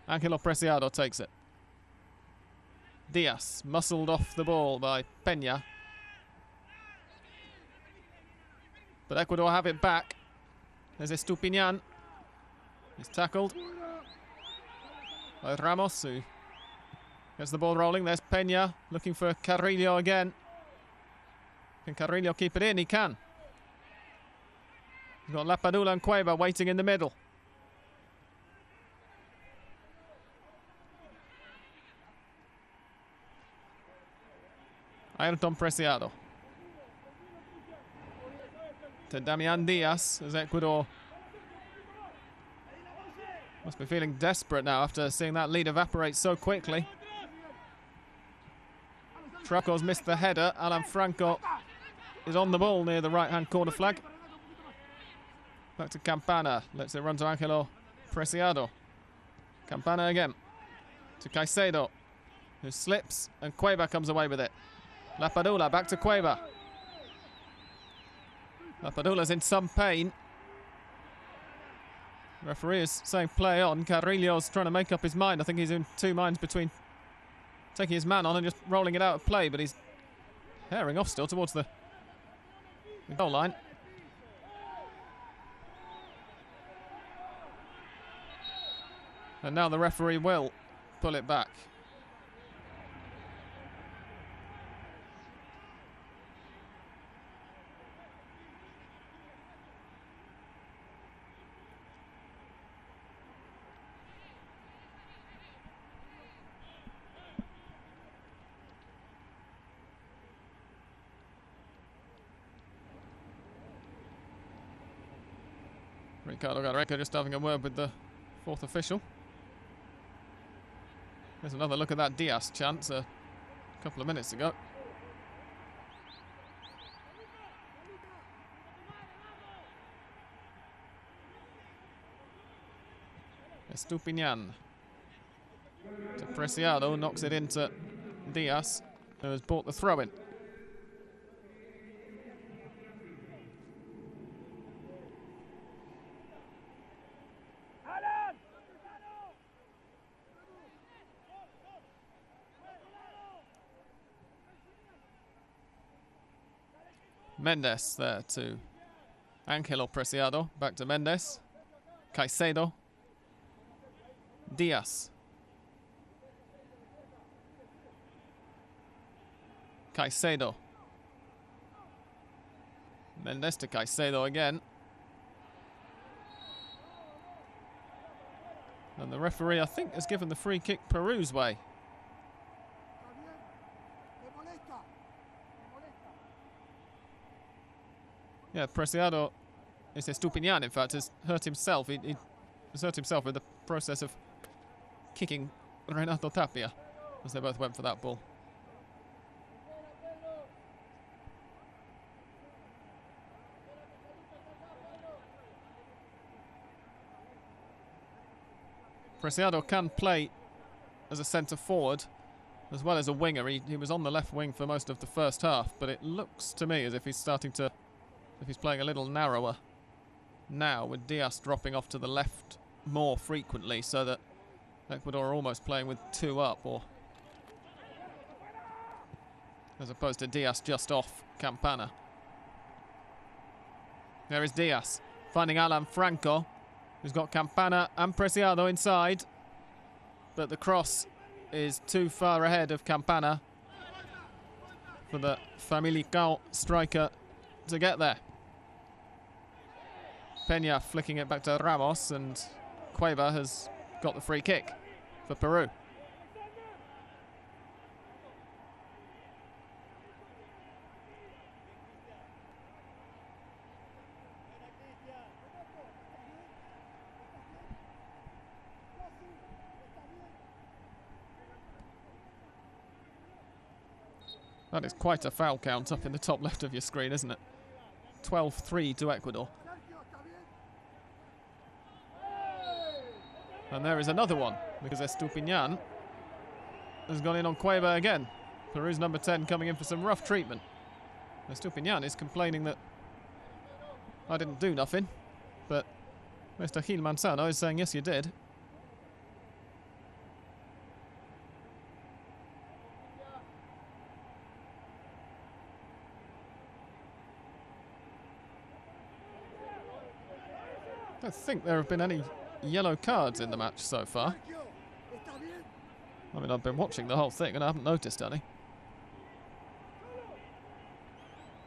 Ángelo Preciado takes it. Diaz muscled off the ball by Peña. But Ecuador have it back. There's Estupiñán. He's tackled by Ramos, who gets the ball rolling. There's Peña looking for Carrillo again. Can Carrillo keep it in? He can. He's got Lapadula and Cueva waiting in the middle. Ayrton Preciado to Damian Diaz as Ecuador must be feeling desperate now after seeing that lead evaporate so quickly. Franco's missed the header. Alan Franco is on the ball near the right-hand corner flag. Back to Campana. Lets it run to Ángelo Preciado. Campana again to Caicedo, who slips, and Cueva comes away with it. Lapadula back to Cueva. Lapadula's in some pain. The referee is saying play on. Carrillo's trying to make up his mind. I think he's in two minds between taking his man on and just rolling it out of play, but he's herring off still towards the goal line. And now the referee will pull it back. Ricardo Gareca just having a word with the fourth official. There's another look at that Diaz chance a couple of minutes ago. Estupiñán to Preciado, knocks it into Diaz, who has bought the throw-in. Mendes there to Ángelo Preciado. Back to Mendes. Caicedo. Diaz. Caicedo. Mendes to Caicedo again. And the referee, I think, has given the free kick Peru's way. Yeah, Preciado, it's Estupiñán, in fact, has hurt himself. He has hurt himself in the process of kicking Renato Tapia, as they both went for that ball. Preciado can play as a centre forward as well as a winger. He was on the left wing for most of the first half, but it looks to me as if he's starting to, if he's playing a little narrower now, with Diaz dropping off to the left more frequently, so that Ecuador are almost playing with two up, or as opposed to Diaz just off Campana. There is Diaz finding Alan Franco, who's got Campana and Preciado inside, but the cross is too far ahead of Campana for the Famalicão striker to get there. Peña flicking it back to Ramos, and Cueva has got the free kick for Peru. That is quite a foul count up in the top left of your screen, isn't it? 12-3 to Ecuador. And there is another one, because Estupiñán has gone in on Cueva again. Peru's number 10 coming in for some rough treatment. Estupiñán is complaining that I didn't do nothing, but Mr. Gil Manzano is saying, yes, you did. I don't think there have been any yellow cards in the match so far. I mean, I've been watching the whole thing and I haven't noticed any.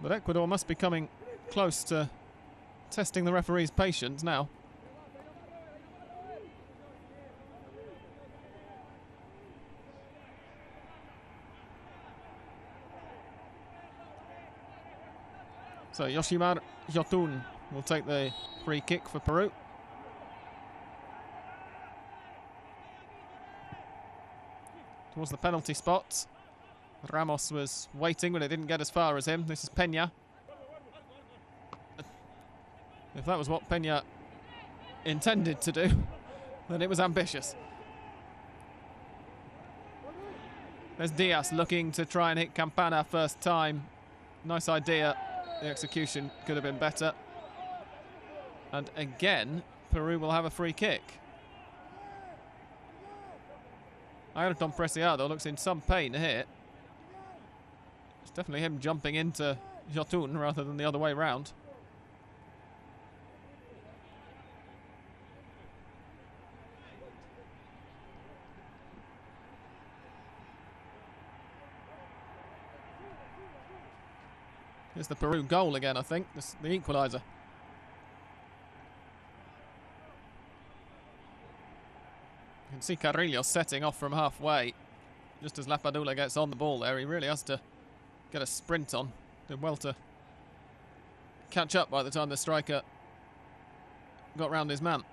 But Ecuador must be coming close to testing the referee's patience now. So Yoshimar Yotun will take the free kick for Peru. Towards the penalty spot. Ramos was waiting, but it didn't get as far as him. This is Peña. If that was what Peña intended to do, then it was ambitious. There's Diaz looking to try and hit Campana first time. Nice idea. The execution could have been better. And again, Peru will have a free kick. Ayrton Preciado looks in some pain here. It's definitely him jumping into Jotun rather than the other way round. Here's the Peru goal again, I think. This, the equaliser. You can see Carrillo setting off from halfway. Just as Lapadula gets on the ball there, he really has to get a sprint on. Did well to catch up by the time the striker got round his man.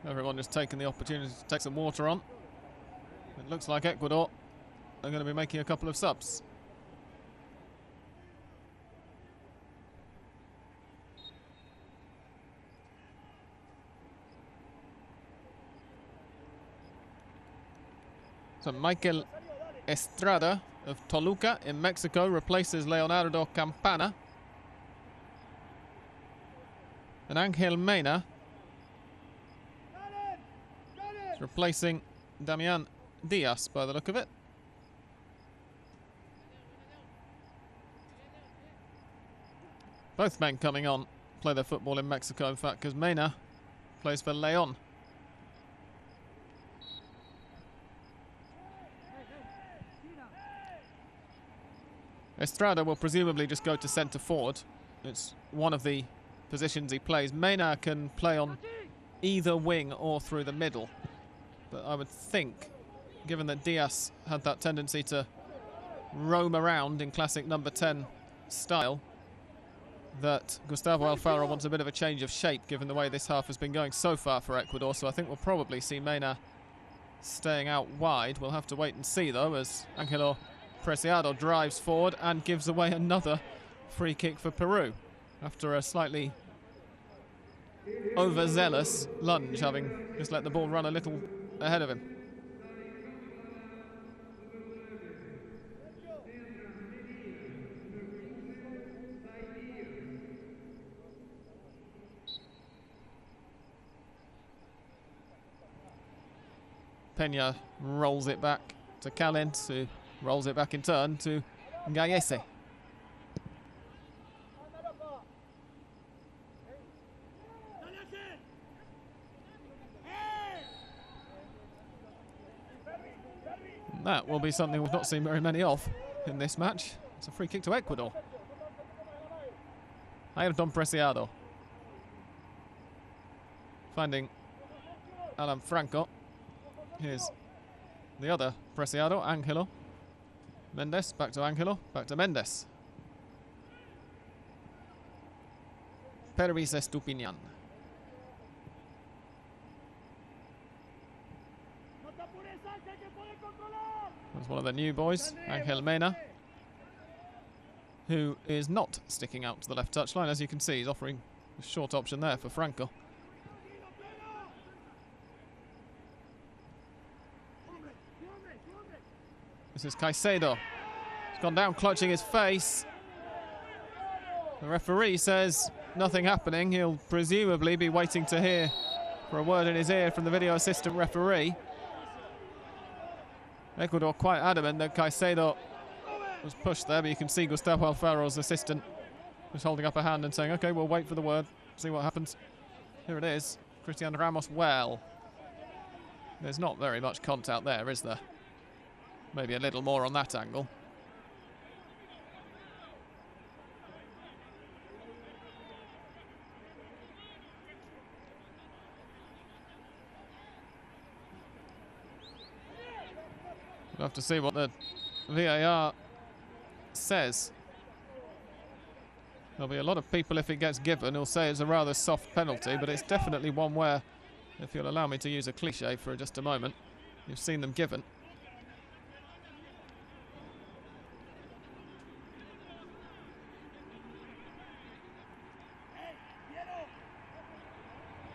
Everyone just taking the opportunity to take some water on. It looks like Ecuador are going to be making a couple of subs. So Michael Estrada of Toluca in Mexico replaces Leonardo Campana. And Angel Mena is replacing Damian Diaz by the look of it. Both men coming on play their football in Mexico, in fact, because Mena plays for León. Estrada will presumably just go to centre forward. It's one of the positions he plays. Mena can play on either wing or through the middle. But I would think, given that Diaz had that tendency to roam around in classic number 10 style, that Gustavo Alfaro wants a bit of a change of shape given the way this half has been going so far for Ecuador. So I think we'll probably see Mena staying out wide. We'll have to wait and see though, as Angelo Preciado drives forward and gives away another free kick for Peru after a slightly overzealous lunge, having just let the ball run a little ahead of him. Peña rolls it back to Callens, who rolls it back in turn to Gallese. That will be something we've not seen very many of in this match. It's a free kick to Ecuador. Ayrton Preciado finding Alan Franco. Here's the other Preciado, Angelo. Mendes, back to Angelo, back to Mendes. Pervis Estupinian. That's one of the new boys, Angel Mena, who is not sticking out to the left touchline. As you can see, he's offering a short option there for Franco. This is Caicedo. He's gone down clutching his face. The referee says nothing happening. He'll presumably be waiting to hear for a word in his ear from the video assistant referee. Ecuador quite adamant that Caicedo was pushed there, but you can see Gustavo Alfaro's assistant was holding up a hand and saying, okay, we'll wait for the word, see what happens. Here it is. Cristian Ramos, well, there's not very much contact there, is there? Maybe a little more on that angle. We'll have to see what the VAR says. There'll be a lot of people, if it gets given, who'll say it's a rather soft penalty, but it's definitely one where, if you'll allow me to use a cliche for just a moment, you've seen them given.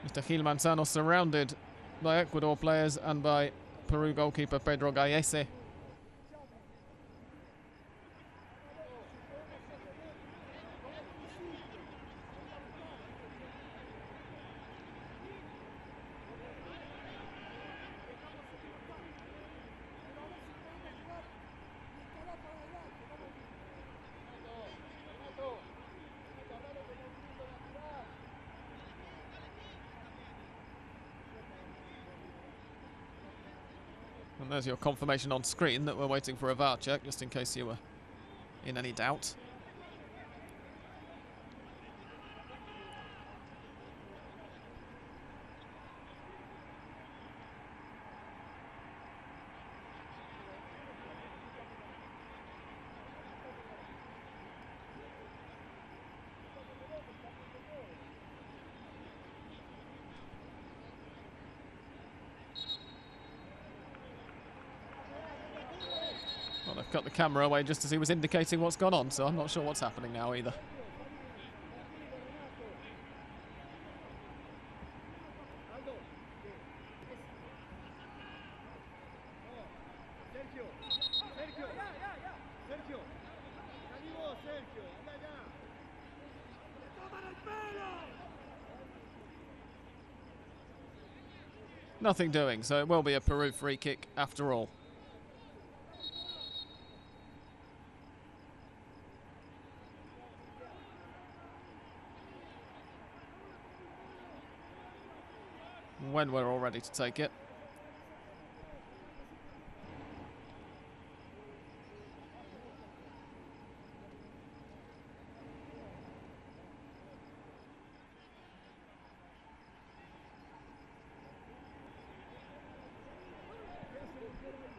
Mr. Gil Manzano surrounded by Ecuador players and by Peru goalkeeper Pedro Gallese. And there's your confirmation on screen that we're waiting for a VAR check, just in case you were in any doubt. I've cut the camera away just as he was indicating what's gone on, so I'm not sure what's happening now either. Nothing doing, so it will be a Peru free kick after all. When we're all ready to take it.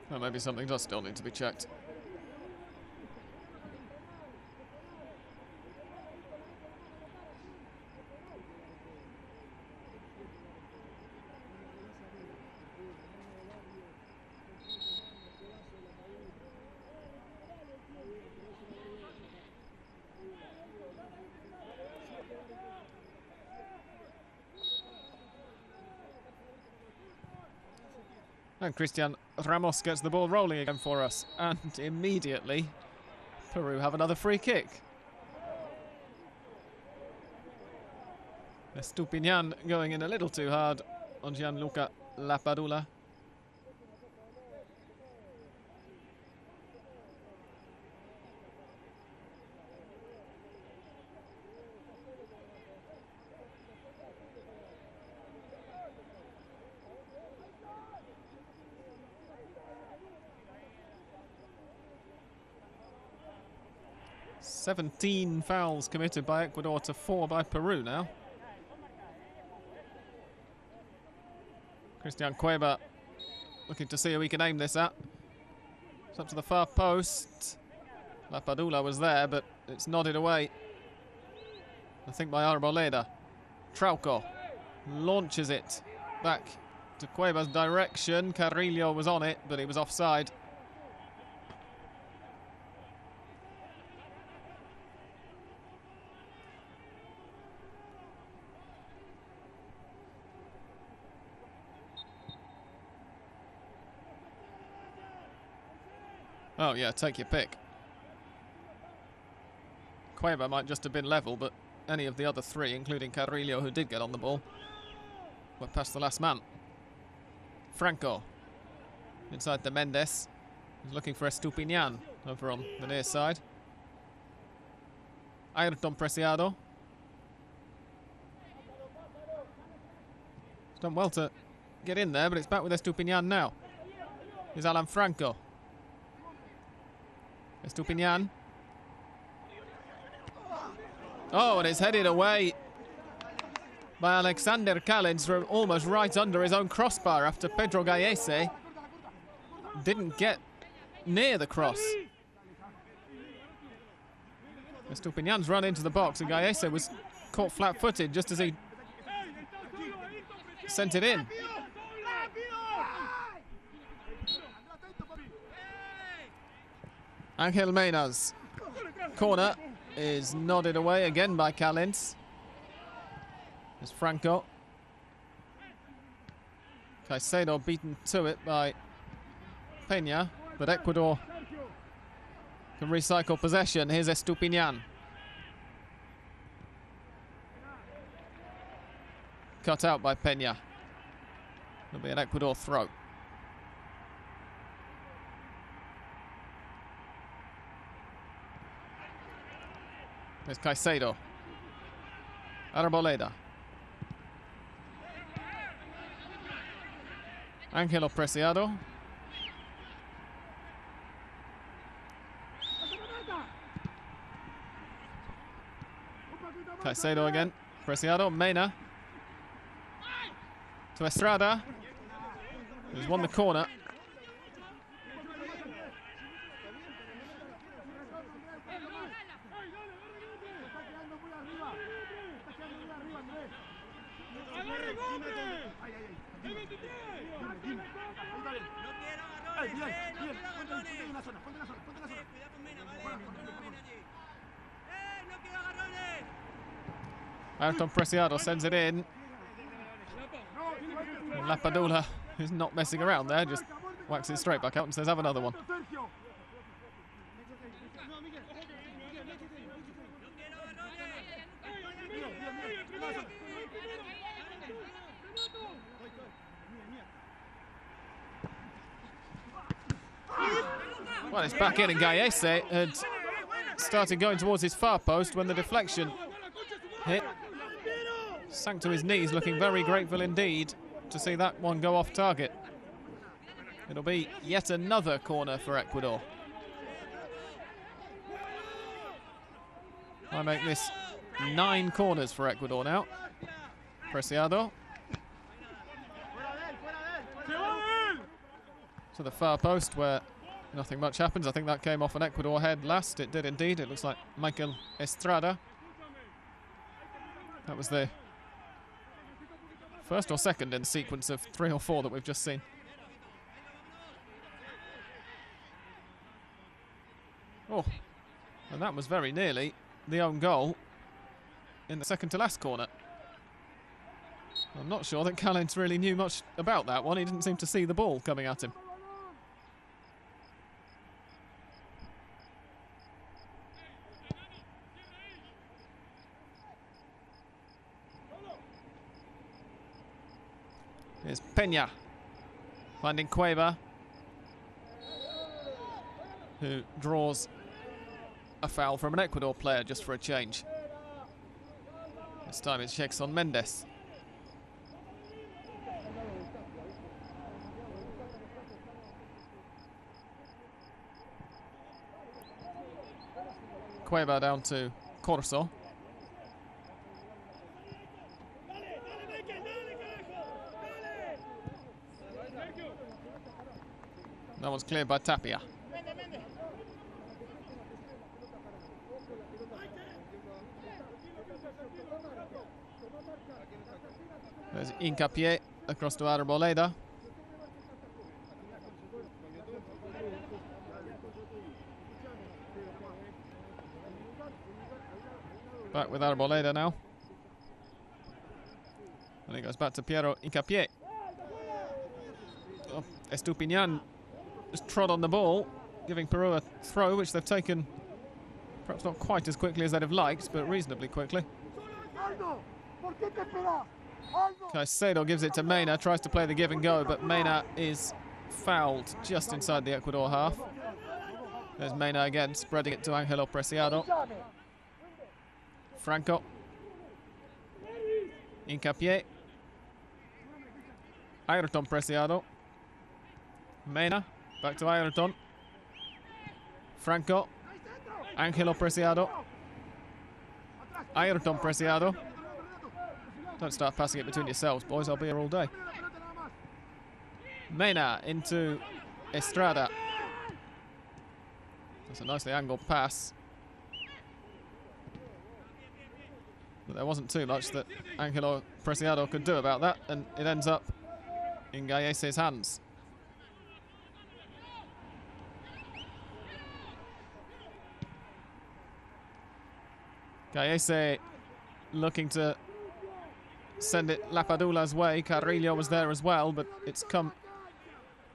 Well, maybe something does still need to be checked. And Cristian Ramos gets the ball rolling again for us. And immediately, Peru have another free kick. Estupiñán going in a little too hard on Gianluca Lapadula. "17 fouls committed by Ecuador to 4 by Peru now. Christian Cueva looking to see who he can aim this at. It's up to the far post. Lapadula was there, but it's nodded away, I think, by Arboleda. Trauco launches it back to Cueva's direction. Carrillo was on it, but he was offside. Oh yeah, take your pick. Cueva might just have been level, but any of the other three, including Carrillo, who did get on the ball, were past the last man. Franco inside to Mendes. He's looking for Estupiñán over on the near side. Ayrton Preciado. He's done well to get in there, but it's back with Estupiñán now. Here's Alan Franco. Estupiñán. Oh, and it's headed away by Alexander Callens from almost right under his own crossbar after Pedro Gallese didn't get near the cross. Estupiñán's run into the box and Gallese was caught flat-footed just as he sent it in. Angel Mena's corner is nodded away again by Callens. There's Franco. Caicedo beaten to it by Peña, but Ecuador can recycle possession. Here's Estupiñán. Cut out by Peña. It'll be an Ecuador throw. There's Caicedo. Arboleda. Angelo Preciado. Caicedo again. Preciado. Mena. To Estrada. Who's won the corner. Ayrton Preciado sends it in. And Lapadula, who's not messing around there, just whacks it straight back out and says, have another one. Well, it's back in, and Gallese had started going towards his far post when the deflection hit. Sank to his knees, looking very grateful indeed to see that one go off target. It'll be yet another corner for Ecuador. I make this 9 corners for Ecuador now. Preciado. To the far post where nothing much happens. I think that came off an Ecuador head last. It did indeed. It looks like Michael Estrada. That was the first or second in a sequence of 3 or 4 that we've just seen. Oh, and that was very nearly the own goal in the second to last corner. I'm not sure that Callens really knew much about that one. He didn't seem to see the ball coming at him. Here's Peña finding Cueva, who draws a foul from an Ecuador player just for a change. This time it checks on Mendes. Cueva down to Corso. That one's cleared by Tapia. There's Hincapié across to Arboleda. Back with Arboleda now. And he goes back to Piero Hincapié. Oh, Estupiñán just trod on the ball, giving Peru a throw, which they've taken perhaps not quite as quickly as they'd have liked, but reasonably quickly. Caicedo gives it to Mena, tries to play the give and go, but Mena is fouled just inside the Ecuador half. There's Mena again, spreading it to Ángelo Preciado. Franco. Hincapié. Ayrton Preciado. Mena. Back to Ayrton. Franco. Ángelo Preciado. Ayrton Preciado. Don't start passing it between yourselves, boys. I'll be here all day. Mena into Estrada. That's a nicely angled pass. But there wasn't too much that Ángelo Preciado could do about that, and it ends up in Gallese's hands. Gallese looking to send it Lapadula's way. Carrillo was there as well, but it's come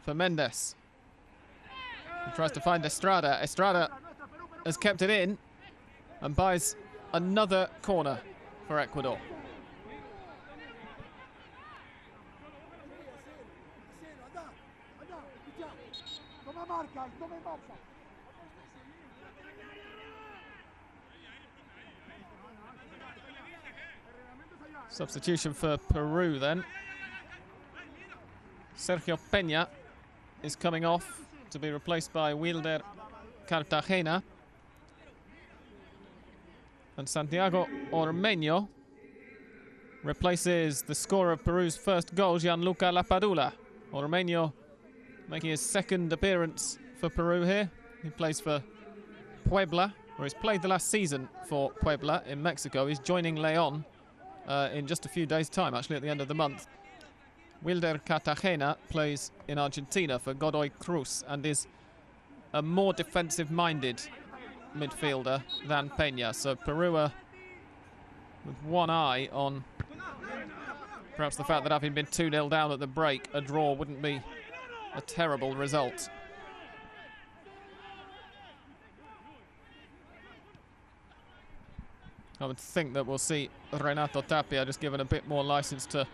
for Mendes. He tries to find Estrada. Estrada has kept it in and buys another corner for Ecuador. Substitution for Peru then. Sergio Peña is coming off to be replaced by Wilder Cartagena. And Santiago Ormeño replaces the scorer of Peru's first goal, Gianluca Lapadula. Ormeño making his second appearance for Peru here. He plays for Puebla, or he's played the last season for Puebla in Mexico. He's joining León in just a few days' time, actually at the end of the month. Wilder Cartagena plays in Argentina for Godoy Cruz and is a more defensive-minded midfielder than Peña. So Peru are with one eye on perhaps the fact that having been 2-0 down at the break, a draw wouldn't be a terrible result. I would think that we'll see Renato Tapia just given a bit more license to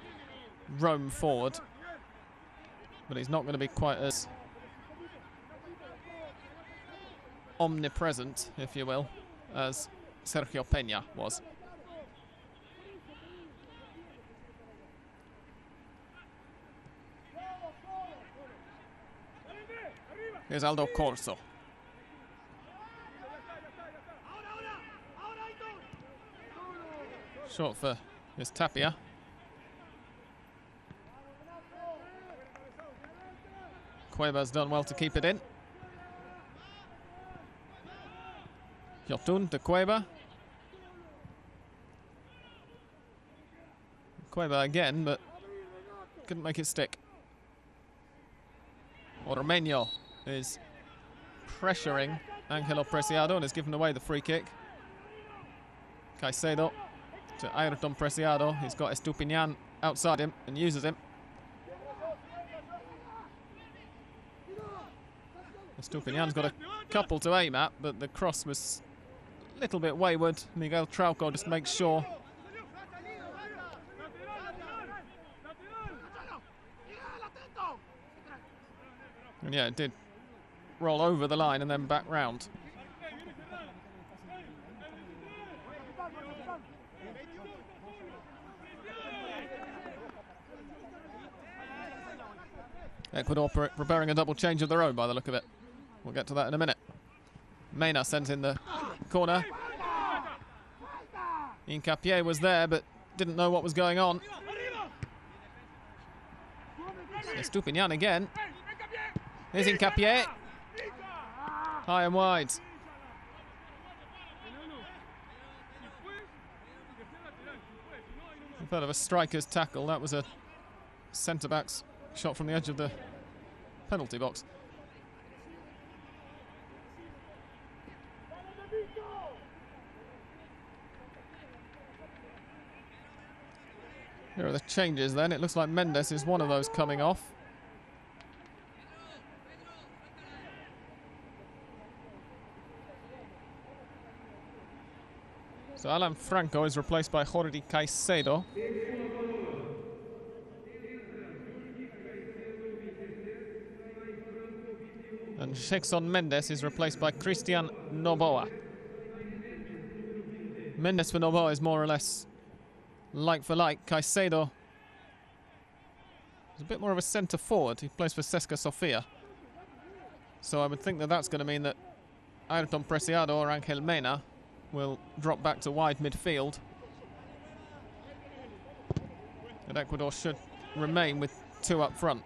roam forward, but he's not going to be quite as omnipresent, if you will, as Sergio Peña was. Here's Aldo Corso. Short for his Tapia. Cueva's done well to keep it in. Yotun to Cueva. Cueva again, but couldn't make it stick. Ormeño is pressuring Ángel Preciado and has given away the free kick. Caicedo to Ayrton Preciado. He's got Estupiñán outside him and uses him. Estupiñán's got a couple to aim at, but the cross was a little bit wayward. Miguel Trauco just makes sure. And yeah, it did roll over the line and then back round. Ecuador preparing a double change of their own by the look of it. We'll get to that in a minute. Mena sends in the corner. Hincapié was there but didn't know what was going on. Estupiñán again. Here's Hincapié. High and wide. Instead of a striker's tackle, that was a centre-back's shot from the edge of the penalty box. Here are the changes then. It looks like Mendes is one of those coming off. So Alan Franco is replaced by Jordi Caicedo. And Shekson Mendes is replaced by Christian Noboa. Mendes for Noboa is more or less like for like. Caicedo is a bit more of a centre forward. He plays for Cesca Sofia. So I would think that that's going to mean that Ayrton Preciado or Ángel Mena will drop back to wide midfield. And Ecuador should remain with two up front.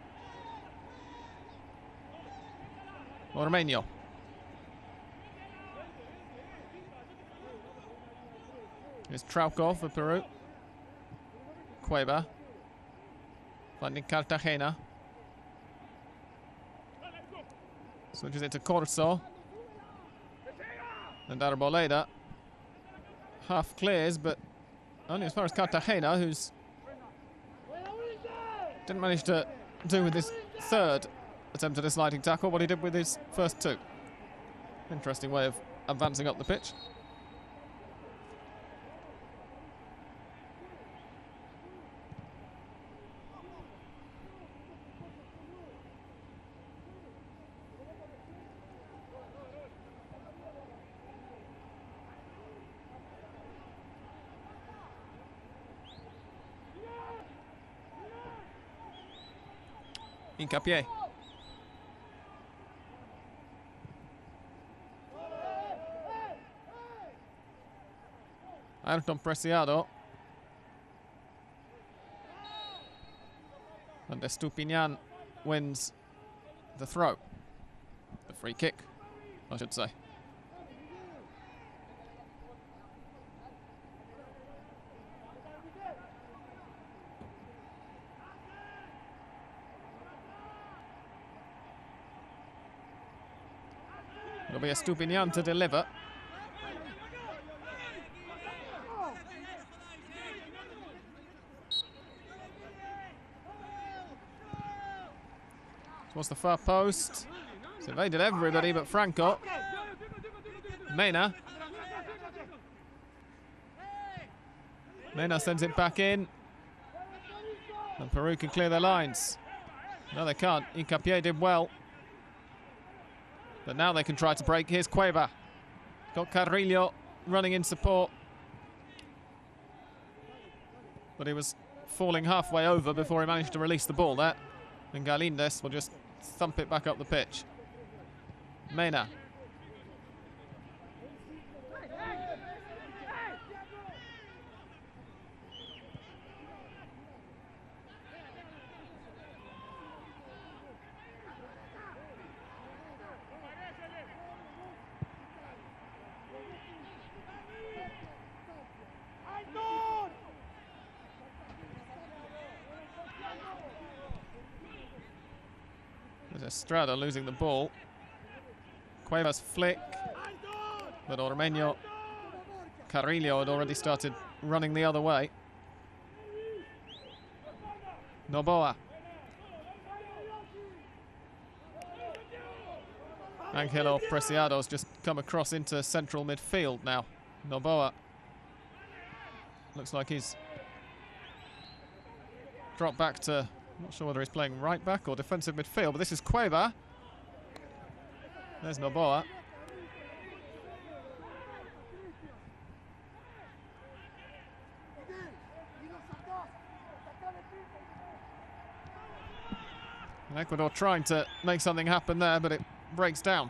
Ormeño. Here's Trauco for Peru. Cueva. Finding Cartagena. Switches it to Corso. And Arboleda. Half clears, but only as far as Cartagena, who's didn't manage to do with his third attempt at a sliding tackle what he did with his first two. Interesting way of advancing up the pitch. Hincapié. Ayrton Preciado. And Estupiñán wins the throw. The free kick, I should say. It'll be a Estupiñán to deliver. Towards the far post. It's evaded everybody but Franco. Mena. Mena sends it back in. And Peru can clear their lines. No, they can't. Hincapié did well. But now they can try to break. Here's Cueva. Got Carrillo running in support. But he was falling halfway over before he managed to release the ball there. And Galíndez will just thump it back up the pitch. Mena. There's Estrada losing the ball. Cuevas flick. But Ormeño, Carrillo had already started running the other way. Noboa. Ángelo Preciado's just come across into central midfield now. Noboa looks like he's dropped back to, not sure whether he's playing right back or defensive midfield, but this is Cueva. There's Noboa. And Ecuador trying to make something happen there, but it breaks down.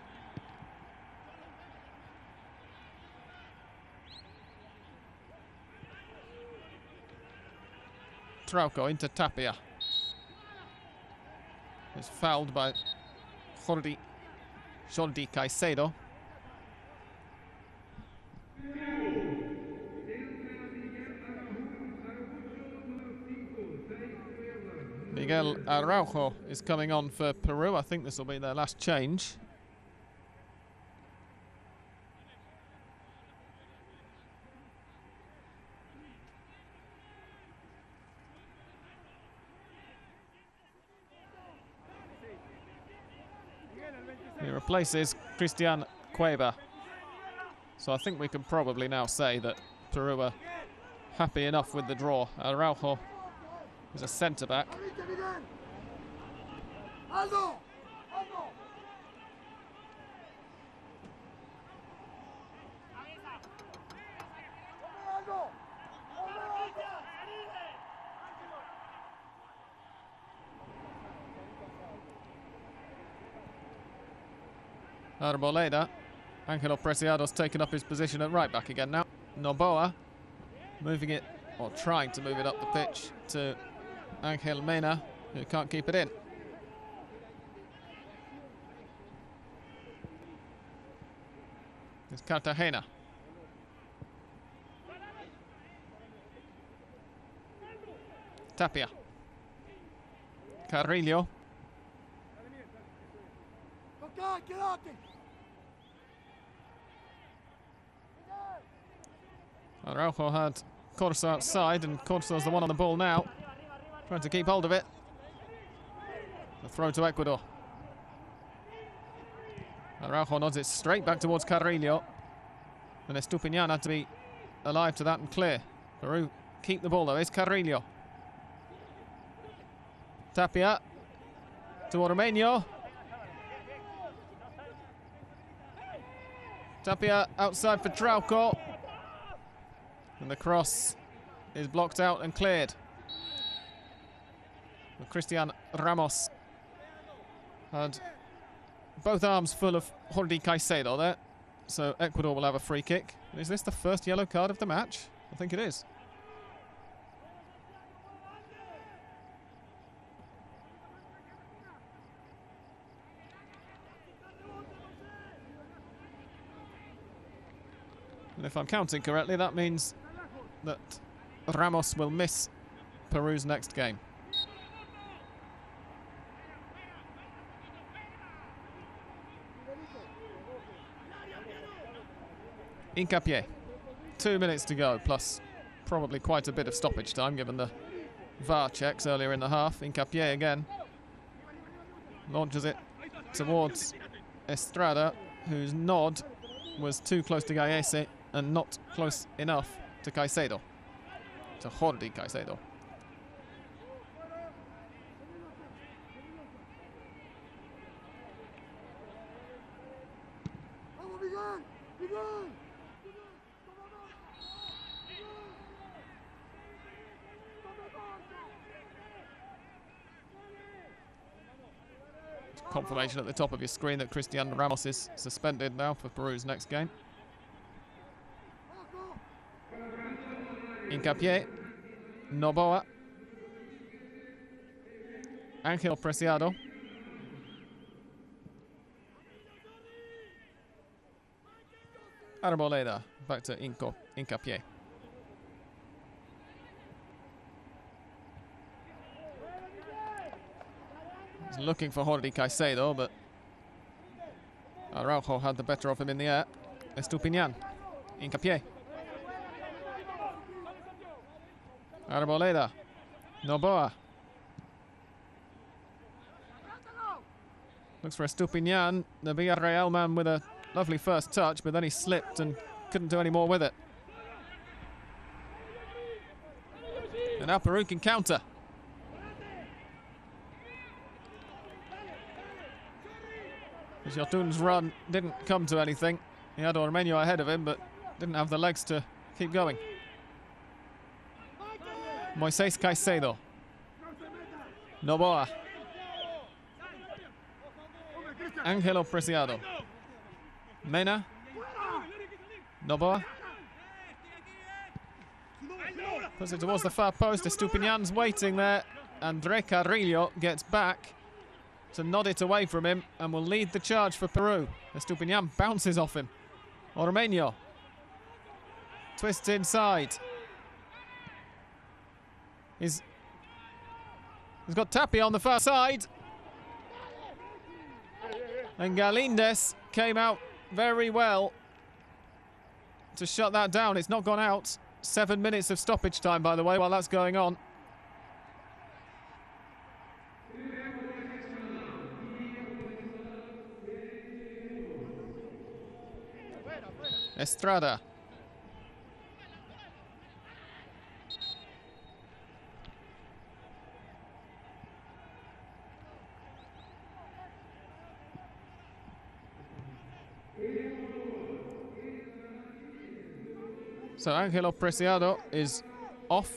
Trauco into Tapia. Is fouled by Jordi Caicedo. Miguel Araujo is coming on for Peru. I think this will be their last change. He replaces Cristian Cueva. So I think we can probably now say that Peru are happy enough with the draw. Araujo is a centre-back. Arboleda. Ángelo Preciado's taken up his position at right back again now. Noboa moving it, or trying to move it up the pitch to Ángel Mena, who can't keep it in. It's Cartagena. Tapia. Carrillo. Araujo had Corso outside, and Corso's the one on the ball now, trying to keep hold of it. The throw to Ecuador. Araujo nods it straight back towards Carrillo, and Estupiñán had to be alive to that and clear. Peru keep the ball though. It's Carrillo. Tapia to Ormeño. Tapia outside for Trauco. And the cross is blocked out and cleared. Well, Cristian Ramos had both arms full of Jordi Caicedo there. So Ecuador will have a free kick. Is this the first yellow card of the match? I think it is. And if I'm counting correctly, that means that Ramos will miss Peru's next game. Hincapié. 2 minutes to go, plus probably quite a bit of stoppage time given the VAR checks earlier in the half. Hincapié again. Launches it towards Estrada, whose nod was too close to Gallese and not close enough to Caicedo. To Jordi Caicedo. Confirmation at the top of your screen that Cristiano Ramos is suspended now for Peru's next game. Hincapié, Noboa, Ángel Preciado, Arboleda, back to Hincapié. He's looking for Jordi Caicedo, but Araujo had the better of him in the air. Estupiñán, Hincapié. Arboleda, Noboa. Looks for Estupiñán, the Villarreal man with a lovely first touch, but then he slipped and couldn't do any more with it. And now Peru can counter. Yotun's run didn't come to anything. He had Ormeño ahead of him, but didn't have the legs to keep going. Moisés Caicedo. Noboa. Ángelo Preciado. Mena. Noboa. Puts it towards the far post. Estupiñán's waiting there. André Carrillo gets back to nod it away from him and will lead the charge for Peru. Estupiñán bounces off him. Ormeño twists inside. He's got Tapia on the far side. And Galíndez came out very well to shut that down. It's not gone out. 7 minutes of stoppage time, by the way, while that's going on. Estrada. So Ángelo Preciado is off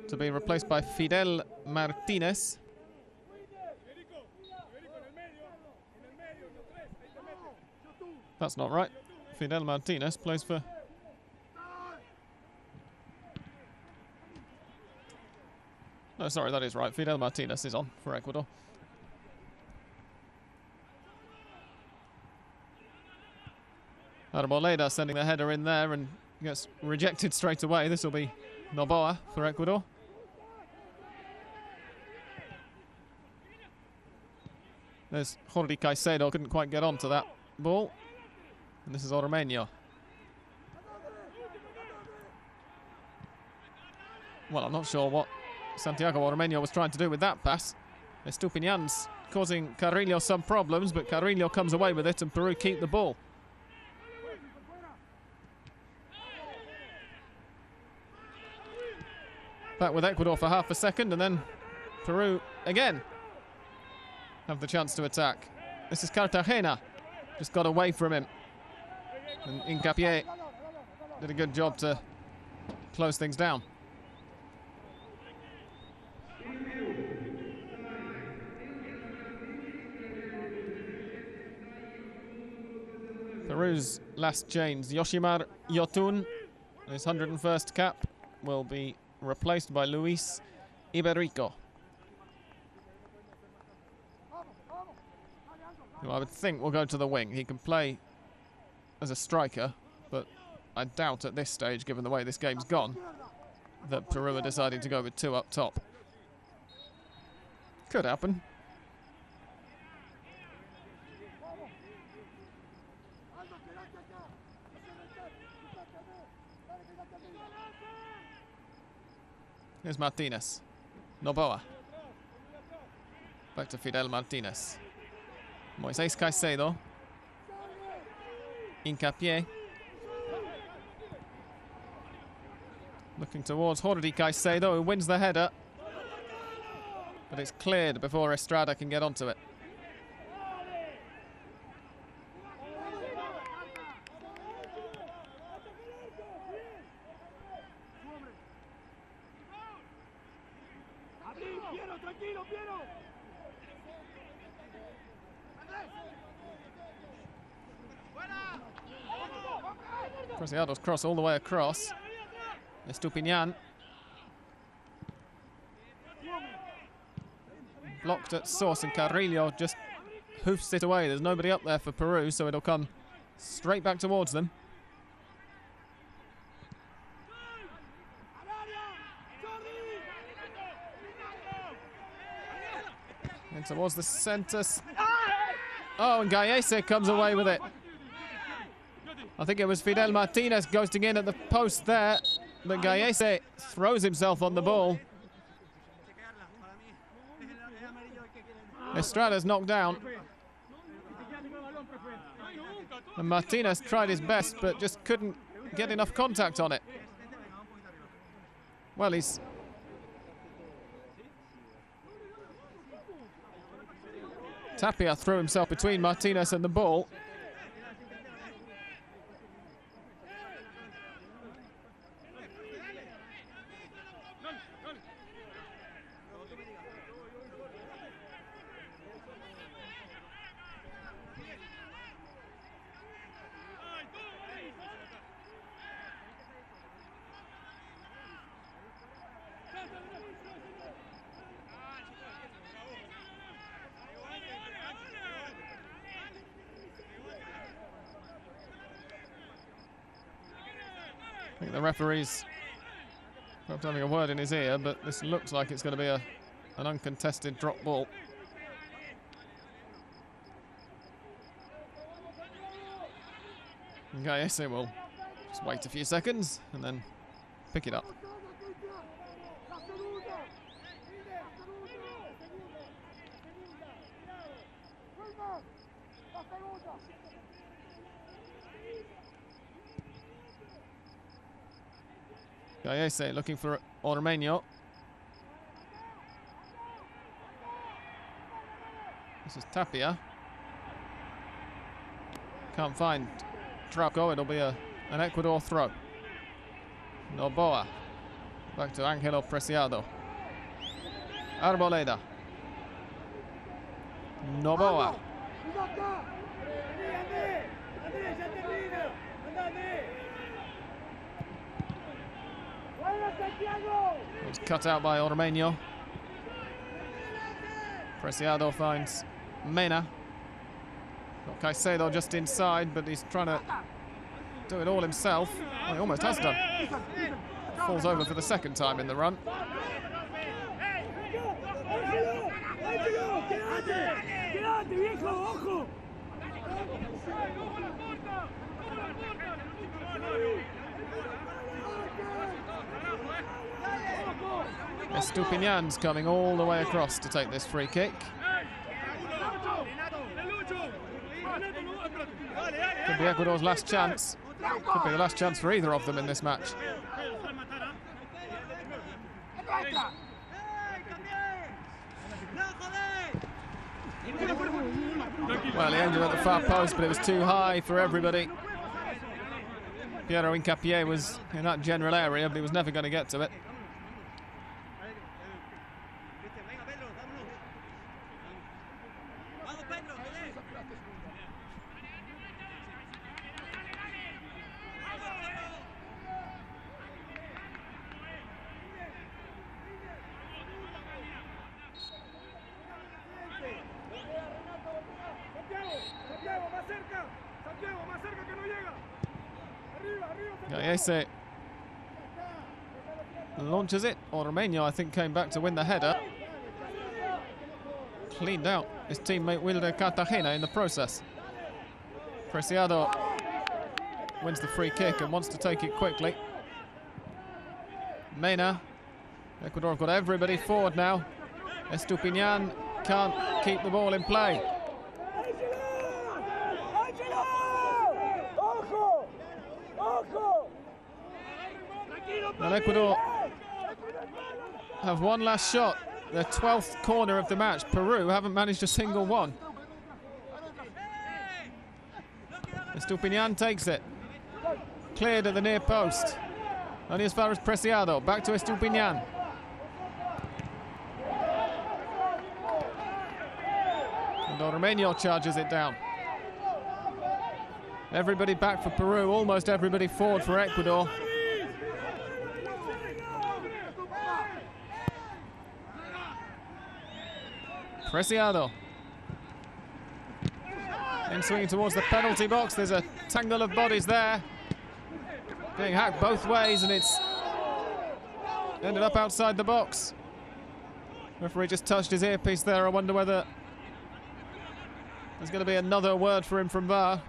to be replaced by Fidel Martínez. That's not right. Fidel Martínez plays for... No, sorry, that is right. Fidel Martínez is on for Ecuador. Arboleda sending the header in there and gets rejected straight away. This will be Noboa for Ecuador. There's Jordi Caicedo, couldn't quite get onto that ball. And this is Ormeño. Well, I'm not sure what Santiago Ormeño was trying to do with that pass. Estupiñán's causing Carrillo some problems, but Carrillo comes away with it and Peru keep the ball. Back with Ecuador for half a second, and then Peru again have the chance to attack. This is Cartagena, just got away from him. And Hincapié did a good job to close things down. Peru's last chains, Yoshimar Yotun, his 101st cap, will be replaced by Luis Iberico, who I would think will go to the wing. He can play as a striker, but I doubt at this stage, given the way this game's gone, that Peru are deciding to go with two up top. Could happen. Here's Martinez. Noboa. Back to Fidel Martinez. Moisés Caicedo. Hincapié. Looking towards Jordi Caicedo, who wins the header. But it's cleared before Estrada can get onto it. Preciado's cross all the way across. Estupiñán. Blocked at source, and Carrillo just hoofs it away. There's nobody up there for Peru, so it'll come straight back towards them. And towards the centre. Oh, and Gallese comes away with it. I think it was Fidel Martinez ghosting in at the post there, but Gallese throws himself on the ball. Estrada's knocked down. And Martinez tried his best, but just couldn't get enough contact on it. Well, he's... Tapia threw himself between Martinez and the ball. I think the referee's perhaps having a word in his ear, but this looks like it's going to be an uncontested drop ball. Gallese will just wait a few seconds and then pick it up. Gallese looking for Ormeño. This is Tapia. Can't find Trauco. It'll be an Ecuador throw. Noboa. Back to Ángelo Preciado. Arboleda. Noboa. It was cut out by Ormeño. Preciado finds Mena. Got Caicedo just inside, but he's trying to do it all himself. Well, he almost has done. Falls over for the second time in the run. Estupiñán's coming all the way across to take this free kick. Could be Ecuador's last chance. Could be the last chance for either of them in this match. Well, he ended at the far post, but it was too high for everybody. Piero Hincapié was in that general area, but he was never going to get to it. Gallese launches it. Ormeño, I think, came back to win the header. Cleaned out his teammate Wilder Cartagena in the process. Preciado wins the free kick and wants to take it quickly. Mena. Ecuador have got everybody forward now. Estupiñán can't keep the ball in play. Well, Ecuador have one last shot, their 12th corner of the match. Peru haven't managed a single one. Estupiñán takes it. Cleared at the near post. Only as far as Preciado. Back to Estupiñán. And Ormeño charges it down. Everybody back for Peru, almost everybody forward for Ecuador. Preciado. In swinging towards the penalty box. There's a tangle of bodies there. Being hacked both ways, and it's ended up outside the box. Referee just touched his earpiece there. I wonder whether there's going to be another word for him from VAR.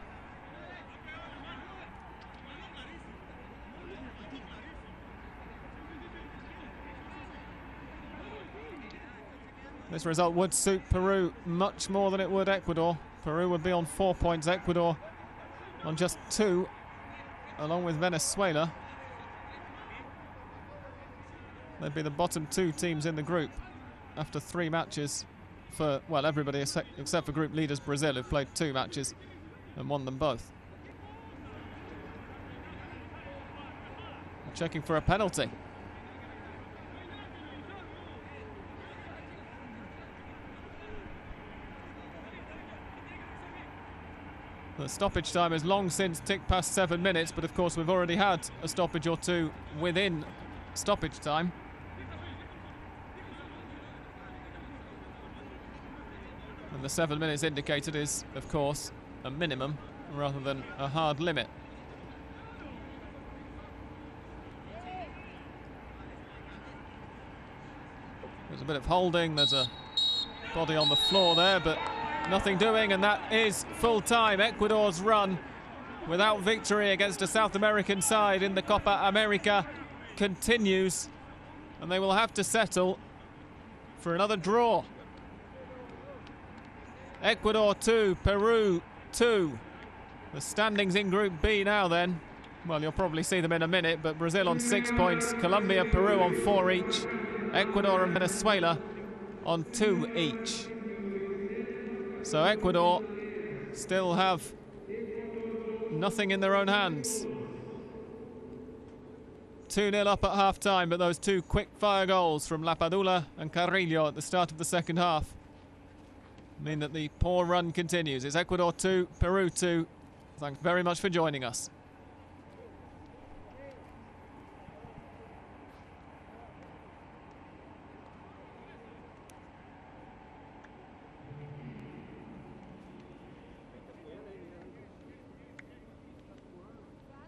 This result would suit Peru much more than it would Ecuador. Peru would be on 4 points, Ecuador on just 2, along with Venezuela. They'd be the bottom 2 teams in the group after 3 matches for, well, everybody except for group leaders Brazil, who've played 2 matches and won them both. Checking for a penalty. The stoppage time has long since ticked past 7 minutes, but of course we've already had a stoppage or 2 within stoppage time. And the 7 minutes indicated is, of course, a minimum rather than a hard limit. There's a bit of holding, there's a body on the floor there, but nothing doing, and that is full time. Ecuador's run without victory against a South American side in the Copa America continues, and they will have to settle for another draw. Ecuador 2, Peru 2. The standings in Group B now then. Well, you'll probably see them in a minute, but Brazil on 6 points, Colombia, Peru on 4 each, Ecuador and Venezuela on 2 each. So Ecuador still have nothing in their own hands. 2-0 up at half-time, but those 2 quick-fire goals from Lapadula and Carrillo at the start of the second half mean that the poor run continues. It's Ecuador 2, Peru 2. Thanks very much for joining us.